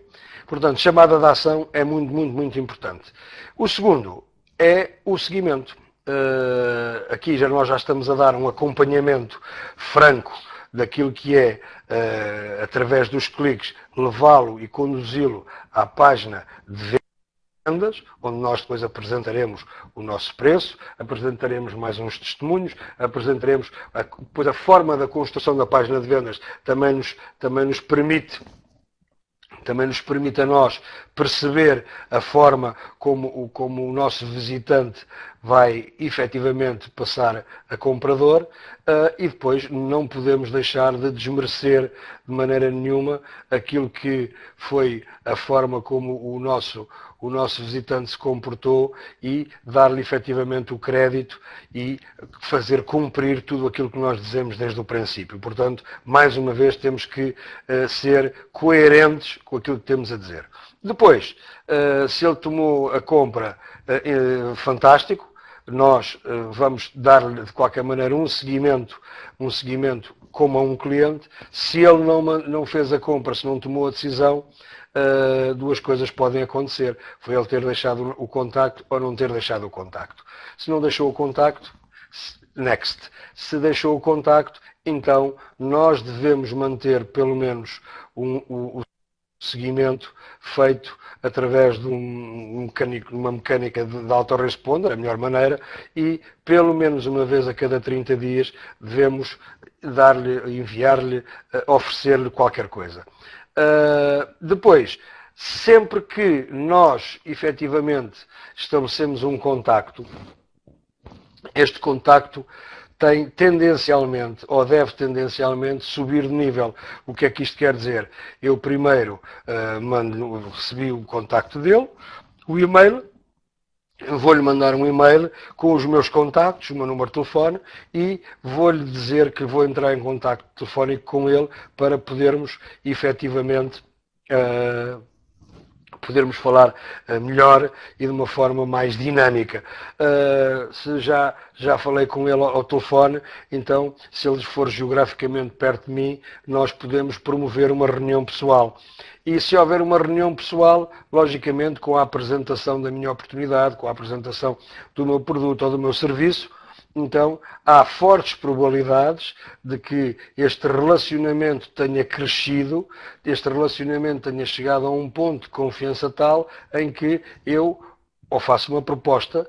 Portanto, chamada de ação é muito, muito, muito importante. O segundo é o seguimento. Aqui nós já estamos a dar um acompanhamento franco daquilo que é, através dos cliques, levá-lo e conduzi-lo à página de vendas, onde nós depois apresentaremos o nosso preço, apresentaremos mais uns testemunhos, apresentaremos depois a forma da construção da página de vendas também nos permite a nós perceber a forma como o nosso visitante vai efetivamente passar a comprador, e depois não podemos deixar de desmerecer de maneira nenhuma aquilo que foi a forma como o nosso visitante se comportou e dar-lhe efetivamente o crédito e fazer cumprir tudo aquilo que nós dizemos desde o princípio. Portanto, mais uma vez temos que ser coerentes com aquilo que temos a dizer. Depois, se ele tomou a compra, fantástico, nós vamos dar-lhe de qualquer maneira um seguimento como a um cliente. Se ele não fez a compra, se não tomou a decisão, duas coisas podem acontecer. Foi ele ter deixado o contacto ou não ter deixado o contacto. Se não deixou o contacto, next. Se deixou o contacto, então nós devemos manter pelo menos o seguimento feito através de uma mecânica de autoresponder, a melhor maneira, e pelo menos uma vez a cada 30 dias devemos dar-lhe, enviar-lhe, oferecer-lhe qualquer coisa. Depois, sempre que nós efetivamente estabelecemos um contacto, este contacto tem tendencialmente, ou deve tendencialmente, subir de nível. O que é que isto quer dizer? Eu primeiro recebi o contacto dele, o e-mail, vou-lhe mandar um e-mail com os meus contactos, o meu número de telefone, e vou-lhe dizer que vou entrar em contacto telefónico com ele para podermos efetivamente podermos falar melhor e de uma forma mais dinâmica. Se já falei com ele ao telefone, então, se ele for geograficamente perto de mim, nós podemos promover uma reunião pessoal. E se houver uma reunião pessoal, logicamente, com a apresentação da minha oportunidade, com a apresentação do meu produto ou do meu serviço, então há fortes probabilidades de que este relacionamento tenha crescido, este relacionamento tenha chegado a um ponto de confiança tal em que eu ou faço uma proposta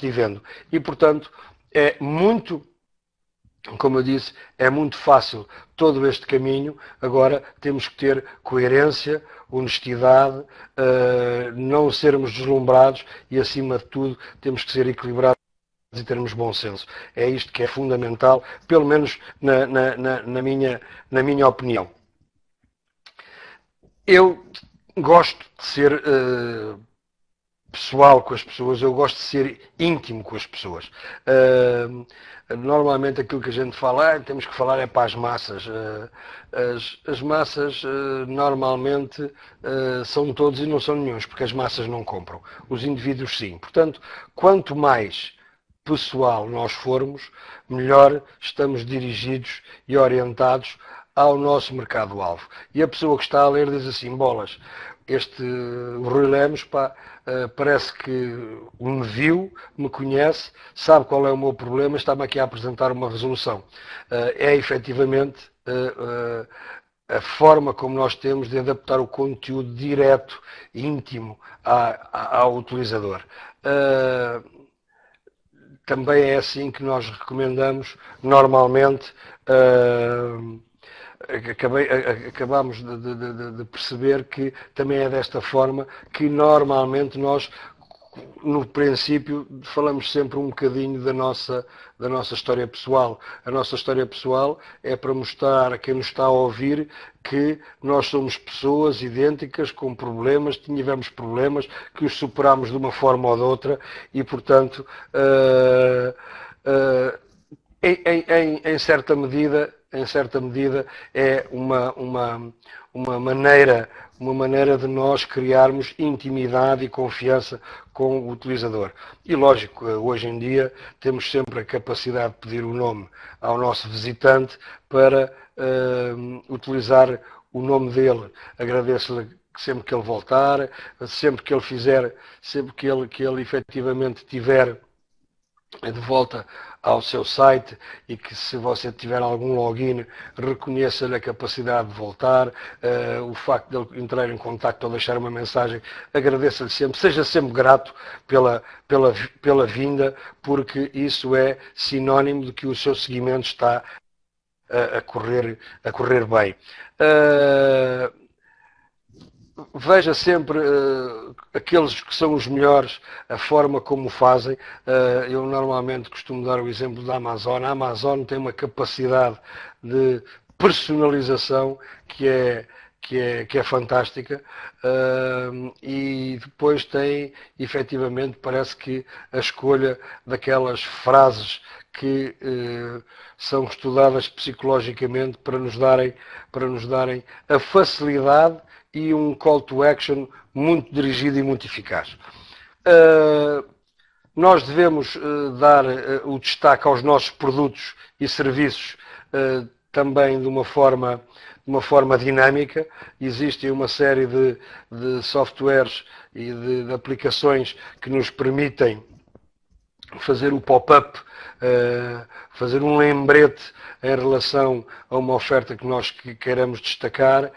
e vendo. E, portanto, é muito, como eu disse, é muito fácil todo este caminho. Agora temos que ter coerência, honestidade, não sermos deslumbrados e, acima de tudo, temos que ser equilibrados e termos bom senso. É isto que é fundamental, pelo menos na minha opinião. Eu gosto de ser pessoal com as pessoas, eu gosto de ser íntimo com as pessoas. Normalmente aquilo que a gente fala, temos que falar é para as massas. As massas normalmente são todos e não são nenhuns, porque as massas não compram. Os indivíduos sim. Portanto, quanto mais pessoal nós formos, melhor estamos dirigidos e orientados ao nosso mercado-alvo. E a pessoa que está a ler diz assim, bolas, o Rui Lemos, parece que me viu, me conhece, sabe qual é o meu problema, está-me aqui a apresentar uma resolução. É efetivamente a forma como nós temos de adaptar o conteúdo direto, íntimo ao utilizador. Também é assim que nós recomendamos, normalmente, acabamos de perceber que também é desta forma que normalmente nós, no princípio, falamos sempre um bocadinho da nossa história pessoal. A nossa história pessoal é para mostrar a quem nos está a ouvir que nós somos pessoas idênticas, com problemas, tivemos problemas, que os superámos de uma forma ou de outra e, portanto, em certa medida, é uma maneira de nós criarmos intimidade e confiança com o utilizador. E lógico, hoje em dia temos sempre a capacidade de pedir o nome ao nosso visitante para utilizar o nome dele. Agradeço-lhe sempre que ele voltar, sempre que ele fizer, sempre que ele efetivamente tiver de volta ao seu site e que, se você tiver algum login, reconheça-lhe a capacidade de voltar, o facto de ele entrar em contacto ou deixar uma mensagem, agradeça-lhe sempre, seja sempre grato pela vinda, porque isso é sinónimo de que o seu seguimento está a correr bem. veja sempre aqueles que são os melhores, a forma como fazem. Eu normalmente costumo dar o exemplo da Amazon. A Amazon tem uma capacidade de personalização que é fantástica, e depois tem, efetivamente, parece que a escolha daquelas frases que são estudadas psicologicamente para nos darem a facilidade e um call to action muito dirigido e muito eficaz. Nós devemos dar o destaque aos nossos produtos e serviços também de uma forma dinâmica. Existem uma série de softwares e de aplicações que nos permitem fazer o pop-up, fazer um lembrete em relação a uma oferta que nós queiramos destacar.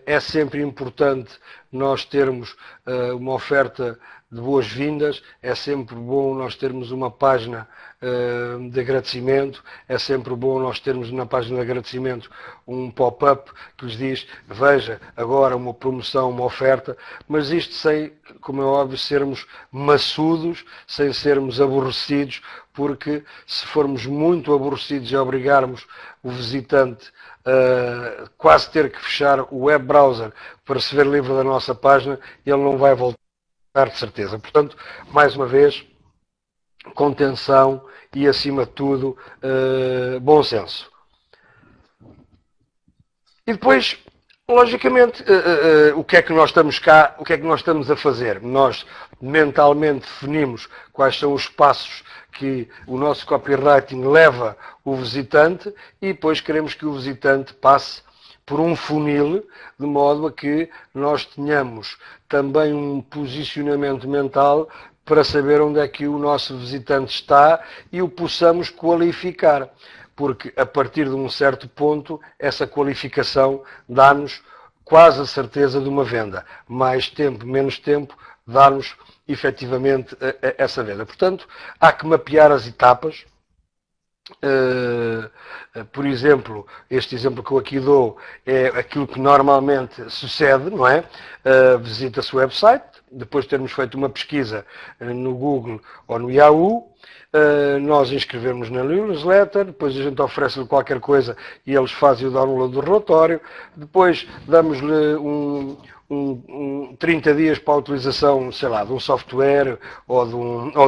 É sempre importante nós termos uma oferta de boas-vindas, é sempre bom nós termos uma página de agradecimento, é sempre bom nós termos na página de agradecimento um pop-up que lhes diz: veja agora uma promoção, uma oferta, mas isto sem, como é óbvio, sermos maçudos, sem sermos aborrecidos, porque se formos muito aborrecidos e obrigarmos o visitante a quase ter que fechar o web browser para se ver livre da nossa página, ele não vai voltar, de certeza. Portanto, mais uma vez, contenção e, acima de tudo, bom senso. E depois, logicamente, o que é que nós estamos cá, o que é que nós estamos a fazer? Nós mentalmente definimos quais são os passos que o nosso copywriting leva o visitante e depois queremos que o visitante passe por um funil, de modo a que nós tenhamos também um posicionamento mental para saber onde é que o nosso visitante está e o possamos qualificar. Porque a partir de um certo ponto, essa qualificação dá-nos quase a certeza de uma venda. Mais tempo, menos tempo, dá-nos efetivamente essa venda. Portanto, há que mapear as etapas. Por exemplo, este exemplo que eu aqui dou é aquilo que normalmente sucede, não é? Visita-se o website, depois de termos feito uma pesquisa no Google ou no Yahoo, nós inscrevemos na newsletter, depois a gente oferece-lhe qualquer coisa e eles fazem o download do relatório, depois damos-lhe 30 dias para a utilização, sei lá, de um software ou de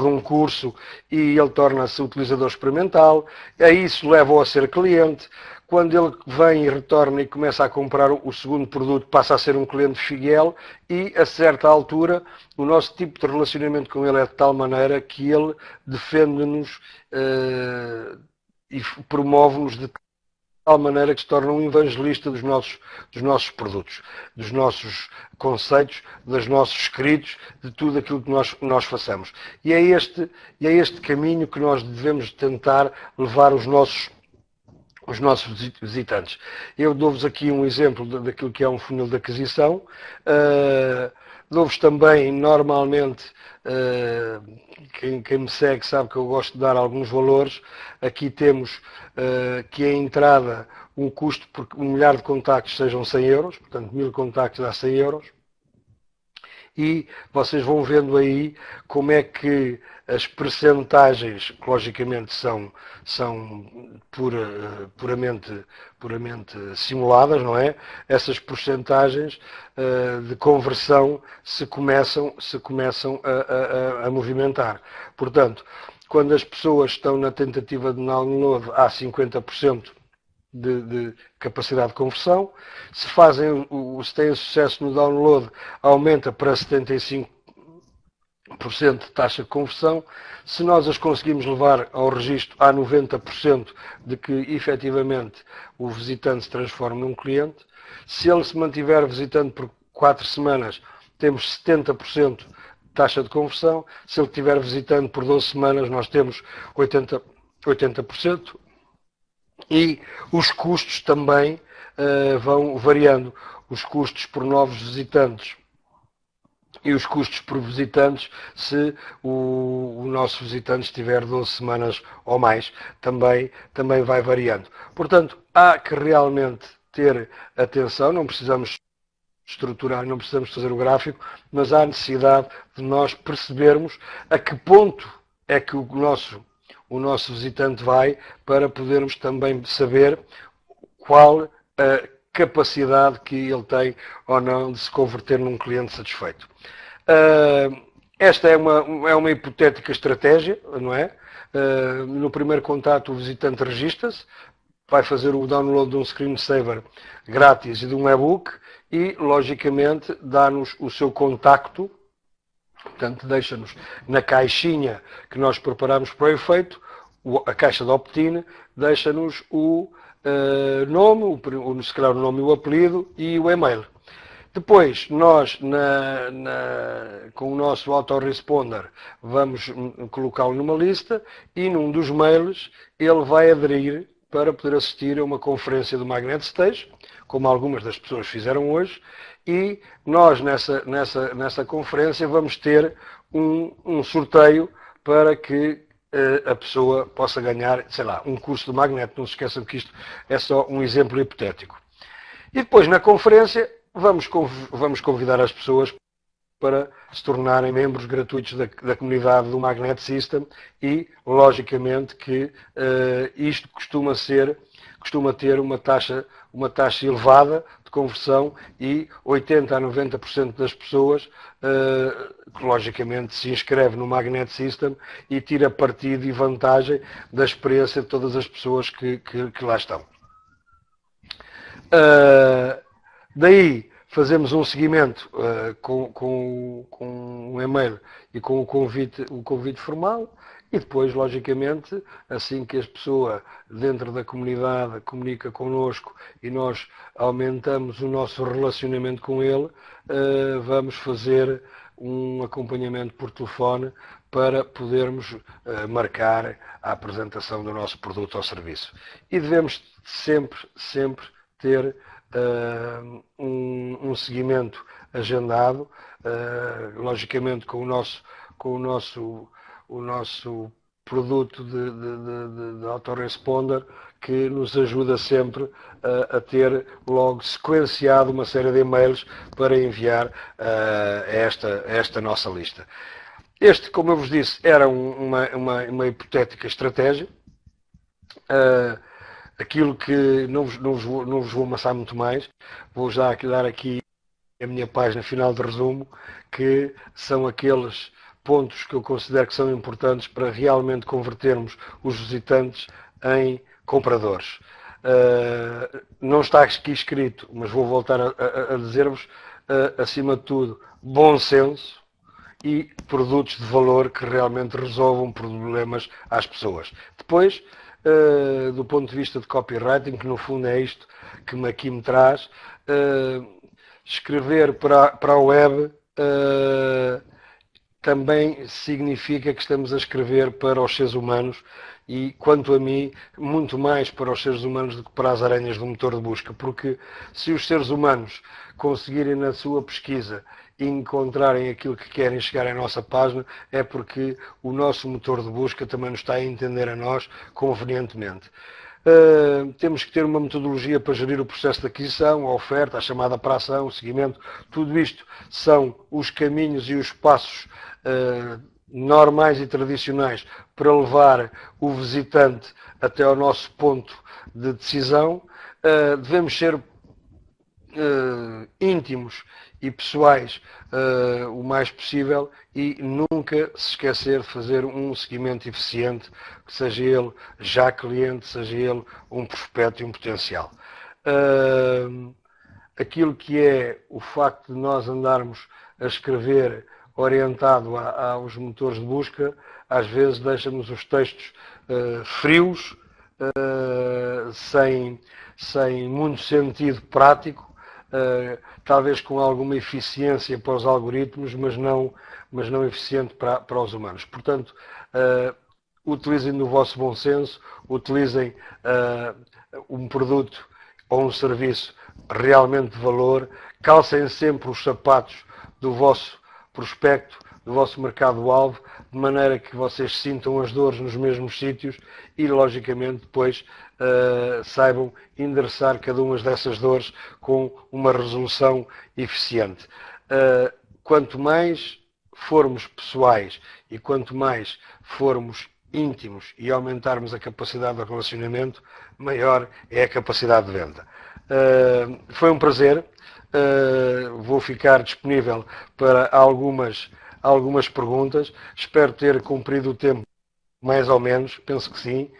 um curso e ele torna-se utilizador experimental. Aí isso leva-o a ser cliente. Quando ele vem e retorna e começa a comprar o segundo produto, passa a ser um cliente fiel e, a certa altura, o nosso tipo de relacionamento com ele é de tal maneira que ele defende-nos e promove-nos de tal maneira que se torna um evangelista dos nossos produtos, dos nossos conceitos, dos nossos escritos, de tudo aquilo que nós façamos. E é este caminho que nós devemos tentar levar os nossos visitantes. Eu dou-vos aqui um exemplo daquilo que é um funil de aquisição. Dou-vos também, normalmente, quem me segue sabe que eu gosto de dar alguns valores. Aqui temos que a entrada, um custo por 1 milhar de contactos sejam 100 euros, portanto 1000 contactos dá 100 euros. E vocês vão vendo aí como é que as percentagens, que logicamente são puramente simuladas, não é? Essas percentagens de conversão se começam a movimentar. Portanto, quando as pessoas estão na tentativa de download, há 50% de capacidade de conversão. Se têm sucesso no download, aumenta para 75% de taxa de conversão. Se nós as conseguimos levar ao registro, há 90% de que efetivamente o visitante se transforma num cliente. Se ele se mantiver visitante por 4 semanas, temos 70% de taxa de conversão. Se ele estiver visitante por 12 semanas, nós temos 80%. E os custos também vão variando. Os custos por novos visitantes e os custos por visitantes, se o nosso visitante estiver 12 semanas ou mais, também vai variando. Portanto, há que realmente ter atenção, não precisamos estruturar, não precisamos fazer o gráfico, mas há necessidade de nós percebermos a que ponto é que o nosso visitante vai, para podermos também saber qual a capacidade que ele tem ou não de se converter num cliente satisfeito. Esta é uma hipotética estratégia, não é? No primeiro contato o visitante registra-se, vai fazer o download de um screensaver grátis e de um e-book e, logicamente, dá-nos o seu contacto, portanto, deixa-nos na caixinha que nós preparamos para o efeito, a caixa de opt-in, deixa-nos o nome, se calhar o nome e o apelido e o e-mail. Depois, nós, com o nosso autoresponder, vamos colocá-lo numa lista e num dos mails ele vai aderir para poder assistir a uma conferência do Magnet Stage, como algumas das pessoas fizeram hoje, e nós, nessa conferência, vamos ter um sorteio para que a pessoa possa ganhar, sei lá, um curso do Magnet. Não se esqueçam que isto é só um exemplo hipotético. E depois, na conferência, vamos convidar as pessoas para se tornarem membros gratuitos da comunidade do Magnet System e, logicamente, que isto costuma ter uma taxa elevada de conversão e 80% a 90% das pessoas, que logicamente se inscreve no Magnet System e tira partido e vantagem da experiência de todas as pessoas que lá estão. Daí fazemos um seguimento com um e-mail e com o convite formal e depois, logicamente, assim que a pessoa dentro da comunidade comunica connosco e nós aumentamos o nosso relacionamento com ele, vamos fazer um acompanhamento por telefone para podermos marcar a apresentação do nosso produto ou serviço. E devemos sempre ter um seguimento agendado, logicamente com o nosso produto de autoresponder, que nos ajuda sempre a ter logo sequenciado uma série de e-mails para enviar a esta nossa lista. Este, como eu vos disse, era uma hipotética estratégia. Aquilo que não vos vou amassar muito mais, vou já dar aqui a minha página final de resumo, que são aqueles pontos que eu considero que são importantes para realmente convertermos os visitantes em compradores. Não está aqui escrito, mas vou voltar a dizer-vos, acima de tudo, bom senso e produtos de valor que realmente resolvam problemas às pessoas. Depois, do ponto de vista de copywriting, que no fundo é isto que aqui me traz, escrever para a web também significa que estamos a escrever para os seres humanos e, quanto a mim, muito mais para os seres humanos do que para as aranhas do motor de busca, porque se os seres humanos conseguirem na sua pesquisa encontrarem aquilo que querem chegar à nossa página, é porque o nosso motor de busca também nos está a entender a nós convenientemente. Temos que ter uma metodologia para gerir o processo de aquisição, a oferta, a chamada para a ação, o seguimento. Tudo isto são os caminhos e os passos normais e tradicionais para levar o visitante até ao nosso ponto de decisão. Devemos ser íntimos e pessoais o mais possível e nunca se esquecer de fazer um seguimento eficiente, que seja ele já cliente, seja ele um prospecto e um potencial. Aquilo que é o facto de nós andarmos a escrever orientado aos motores de busca, às vezes deixa-nos os textos frios, sem muito sentido prático, talvez com alguma eficiência para os algoritmos, mas não eficiente para os humanos. Portanto, utilizem do vosso bom senso, utilizem um produto ou um serviço realmente de valor, calcem sempre os sapatos do vosso prospecto, do vosso mercado-alvo, de maneira que vocês sintam as dores nos mesmos sítios e, logicamente, depois saibam endereçar cada uma dessas dores com uma resolução eficiente. Quanto mais formos pessoais e quanto mais formos íntimos e aumentarmos a capacidade de relacionamento, maior é a capacidade de venda. Foi um prazer. Vou ficar disponível para algumas perguntas. Espero ter cumprido o tempo, mais ou menos, penso que sim.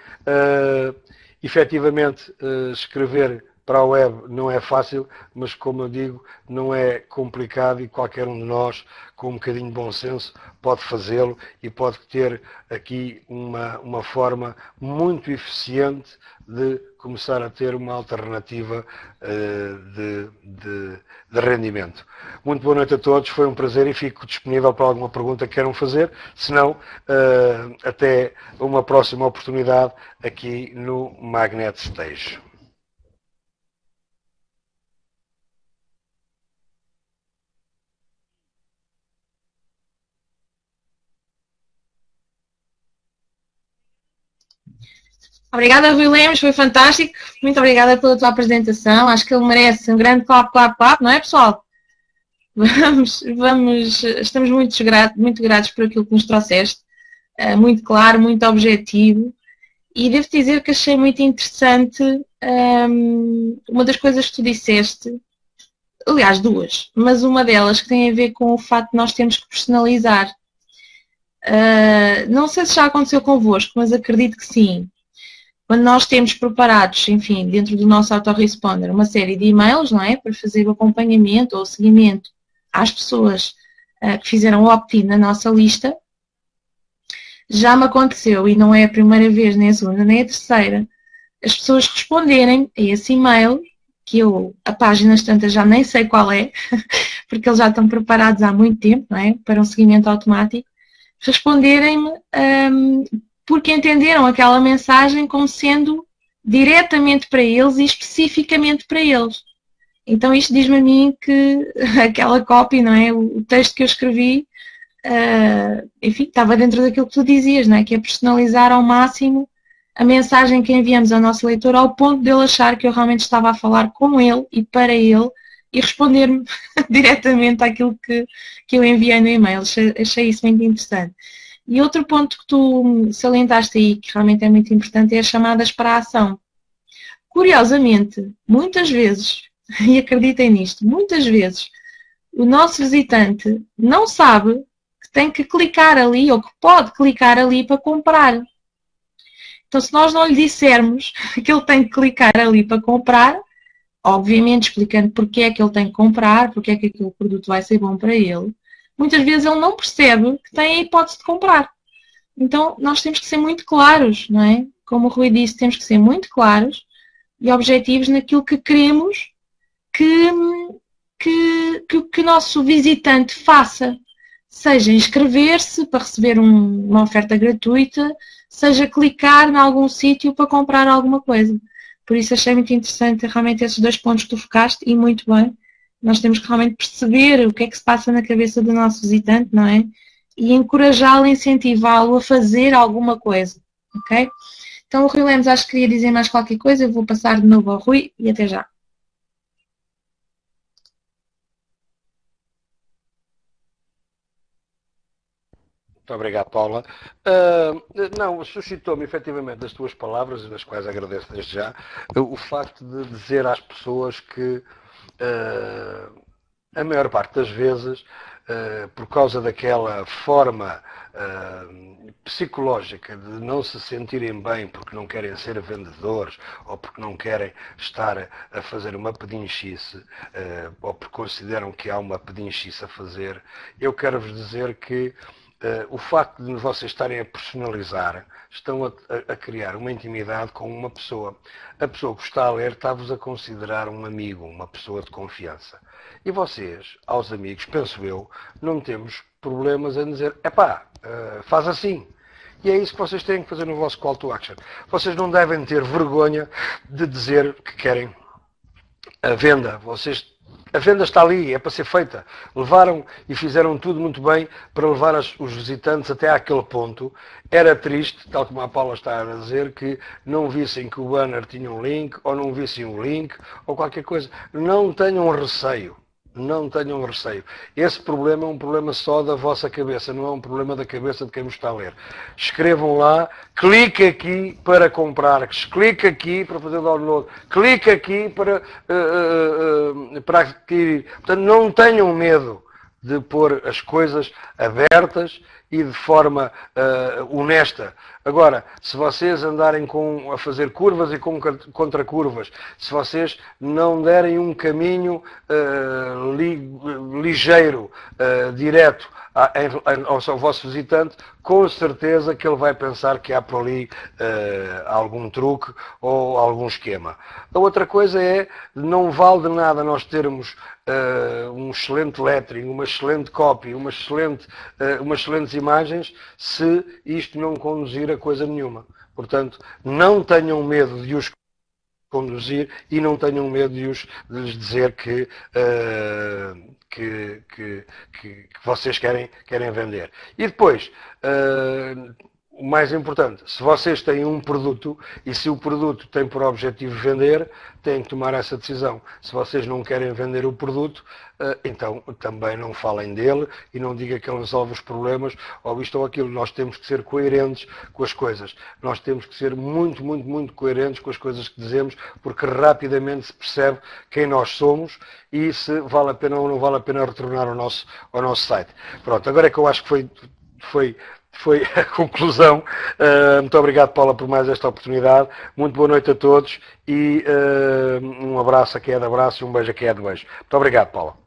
Efetivamente, escrever para a web não é fácil, mas, como eu digo, não é complicado e qualquer um de nós, com um bocadinho de bom senso, pode fazê-lo e pode ter aqui uma forma muito eficiente de começar a ter uma alternativa de rendimento. Muito boa noite a todos, foi um prazer e fico disponível para alguma pergunta que queiram fazer. Se não, até uma próxima oportunidade aqui no Magnet Stage. Obrigada, Rui Lemos, foi fantástico. Muito obrigada pela tua apresentação. Acho que ele merece um grande clap, clap, clap, não é, pessoal? Estamos muito gratos por aquilo que nos trouxeste. Muito claro, muito objetivo. E devo dizer que achei muito interessante uma das coisas que tu disseste, aliás, duas, mas uma delas que tem a ver com o facto de nós termos que personalizar. Não sei se já aconteceu convosco, mas acredito que sim. Quando nós temos preparados, enfim, dentro do nosso autoresponder, uma série de e-mails, não é? Para fazer o acompanhamento ou o seguimento às pessoas que fizeram o opt-in na nossa lista, já me aconteceu, e não é a primeira vez, nem a segunda, nem a terceira, as pessoas responderem a esse e-mail, que eu, a páginas tantas, já nem sei qual é, porque eles já estão preparados há muito tempo, não é? Para um seguimento automático, responderem-me porque entenderam aquela mensagem como sendo diretamente para eles e especificamente para eles. Então isto diz-me a mim que aquela copy, não é? O texto que eu escrevi, enfim, estava dentro daquilo que tu dizias, não é? Que é personalizar ao máximo a mensagem que enviamos ao nosso leitor ao ponto de ele achar que eu realmente estava a falar com ele e para ele e responder-me diretamente àquilo que eu enviei no e-mail. Achei isso muito interessante. E outro ponto que tu salientaste aí, que realmente é muito importante, é as chamadas para a ação. Curiosamente, muitas vezes, e acreditem nisto, muitas vezes, o nosso visitante não sabe que tem que clicar ali, ou que pode clicar ali para comprar. Então, se nós não lhe dissermos que ele tem que clicar ali para comprar, obviamente explicando porque é que ele tem que comprar, porque é que aquele produto vai ser bom para ele, muitas vezes ele não percebe que tem a hipótese de comprar. Então, nós temos que ser muito claros, não é? Como o Rui disse, temos que ser muito claros e objetivos naquilo que queremos que o nosso visitante faça. Seja inscrever-se para receber uma oferta gratuita, seja clicar em algum sítio para comprar alguma coisa. Por isso achei muito interessante realmente esses dois pontos que tu focaste e muito bem. Nós temos que realmente perceber o que é que se passa na cabeça do nosso visitante, não é? E encorajá-lo, incentivá-lo a fazer alguma coisa, ok? Então o Rui Lemos acho que queria dizer mais qualquer coisa, eu vou passar de novo ao Rui e até já. Muito obrigado, Paula. Não, suscitou-me efetivamente as tuas palavras, das quais agradeço desde já, o facto de dizer às pessoas que a maior parte das vezes, por causa daquela forma psicológica de não se sentirem bem porque não querem ser vendedores ou porque não querem estar a fazer uma pedinchice ou porque consideram que há uma pedinchice a fazer, eu quero-vos dizer que o facto de vocês estarem a personalizar, estão a criar uma intimidade com uma pessoa. A pessoa que está a ler está-vos a considerar um amigo, uma pessoa de confiança. E vocês, aos amigos, penso eu, não temos problemas em dizer, epá, faz assim. E é isso que vocês têm que fazer no vosso call to action. Vocês não devem ter vergonha de dizer que querem a venda. Vocês A venda está ali, é para ser feita. Levaram e fizeram tudo muito bem para levar os visitantes até àquele ponto. Era triste, tal como a Paula está a dizer, que não vissem que o banner tinha um link, ou não vissem um link, ou qualquer coisa. Não tenham receio. Não tenham receio. Esse problema é um problema só da vossa cabeça, não é um problema da cabeça de quem nos está a ler. Escrevam lá, clique aqui para comprar, clique aqui para fazer download, clique aqui para adquirir. Portanto, não tenham medo de pôr as coisas abertas e de forma honesta. Agora, se vocês andarem a fazer curvas e contracurvas, se vocês não derem um caminho ligeiro, direto ao vosso visitante, com certeza que ele vai pensar que há por ali algum truque ou algum esquema. A outra coisa é, não vale de nada nós termos um excelente lettering, uma excelente copy, umas excelentes imagens, se isto não conduzir a coisa nenhuma. Portanto, não tenham medo de os conduzir e não tenham medo de lhes dizer que vocês querem vender. E depois, o mais importante, se vocês têm um produto e se o produto tem por objetivo vender, têm que tomar essa decisão. Se vocês não querem vender o produto, então também não falem dele e não digam que ele resolve os problemas ou isto ou aquilo. Nós temos que ser coerentes com as coisas. Nós temos que ser muito, muito, muito coerentes com as coisas que dizemos, porque rapidamente se percebe quem nós somos e se vale a pena ou não vale a pena retornar ao nosso site. Pronto, agora é que eu acho que foi a conclusão. Muito obrigado, Paula, por mais esta oportunidade. Muito boa noite a todos e um abraço a quem é de abraço e um beijo a quem é de beijo. Muito obrigado, Paula.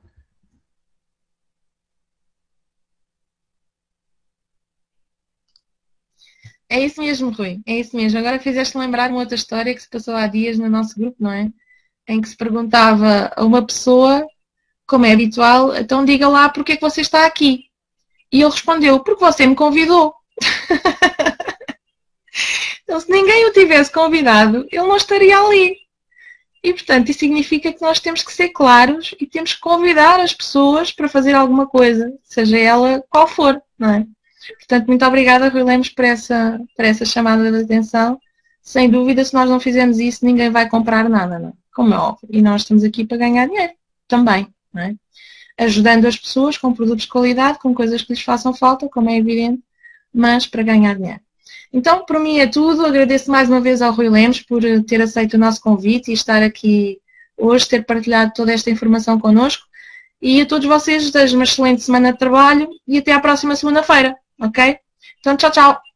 É isso mesmo, Rui. É isso mesmo. Agora fizeste lembrar uma outra história que se passou há dias no nosso grupo, não é? Em que se perguntava a uma pessoa, como é habitual, então diga lá porque é que você está aqui. E ele respondeu, porque você me convidou. Então, se ninguém o tivesse convidado, ele não estaria ali. E, portanto, isso significa que nós temos que ser claros e temos que convidar as pessoas para fazer alguma coisa, seja ela qual for, não é? Portanto, muito obrigada, Rui Lemos, por essa chamada de atenção. Sem dúvida, se nós não fizermos isso, ninguém vai comprar nada, não é? Como é óbvio. E nós estamos aqui para ganhar dinheiro também, não é? Ajudando as pessoas com produtos de qualidade, com coisas que lhes façam falta, como é evidente, mas para ganhar dinheiro. Então, por mim é tudo. Agradeço mais uma vez ao Rui Lemos por ter aceito o nosso convite e estar aqui hoje, ter partilhado toda esta informação connosco. E a todos vocês desejo uma excelente semana de trabalho e até à próxima segunda-feira, ok? Então, tchau, tchau!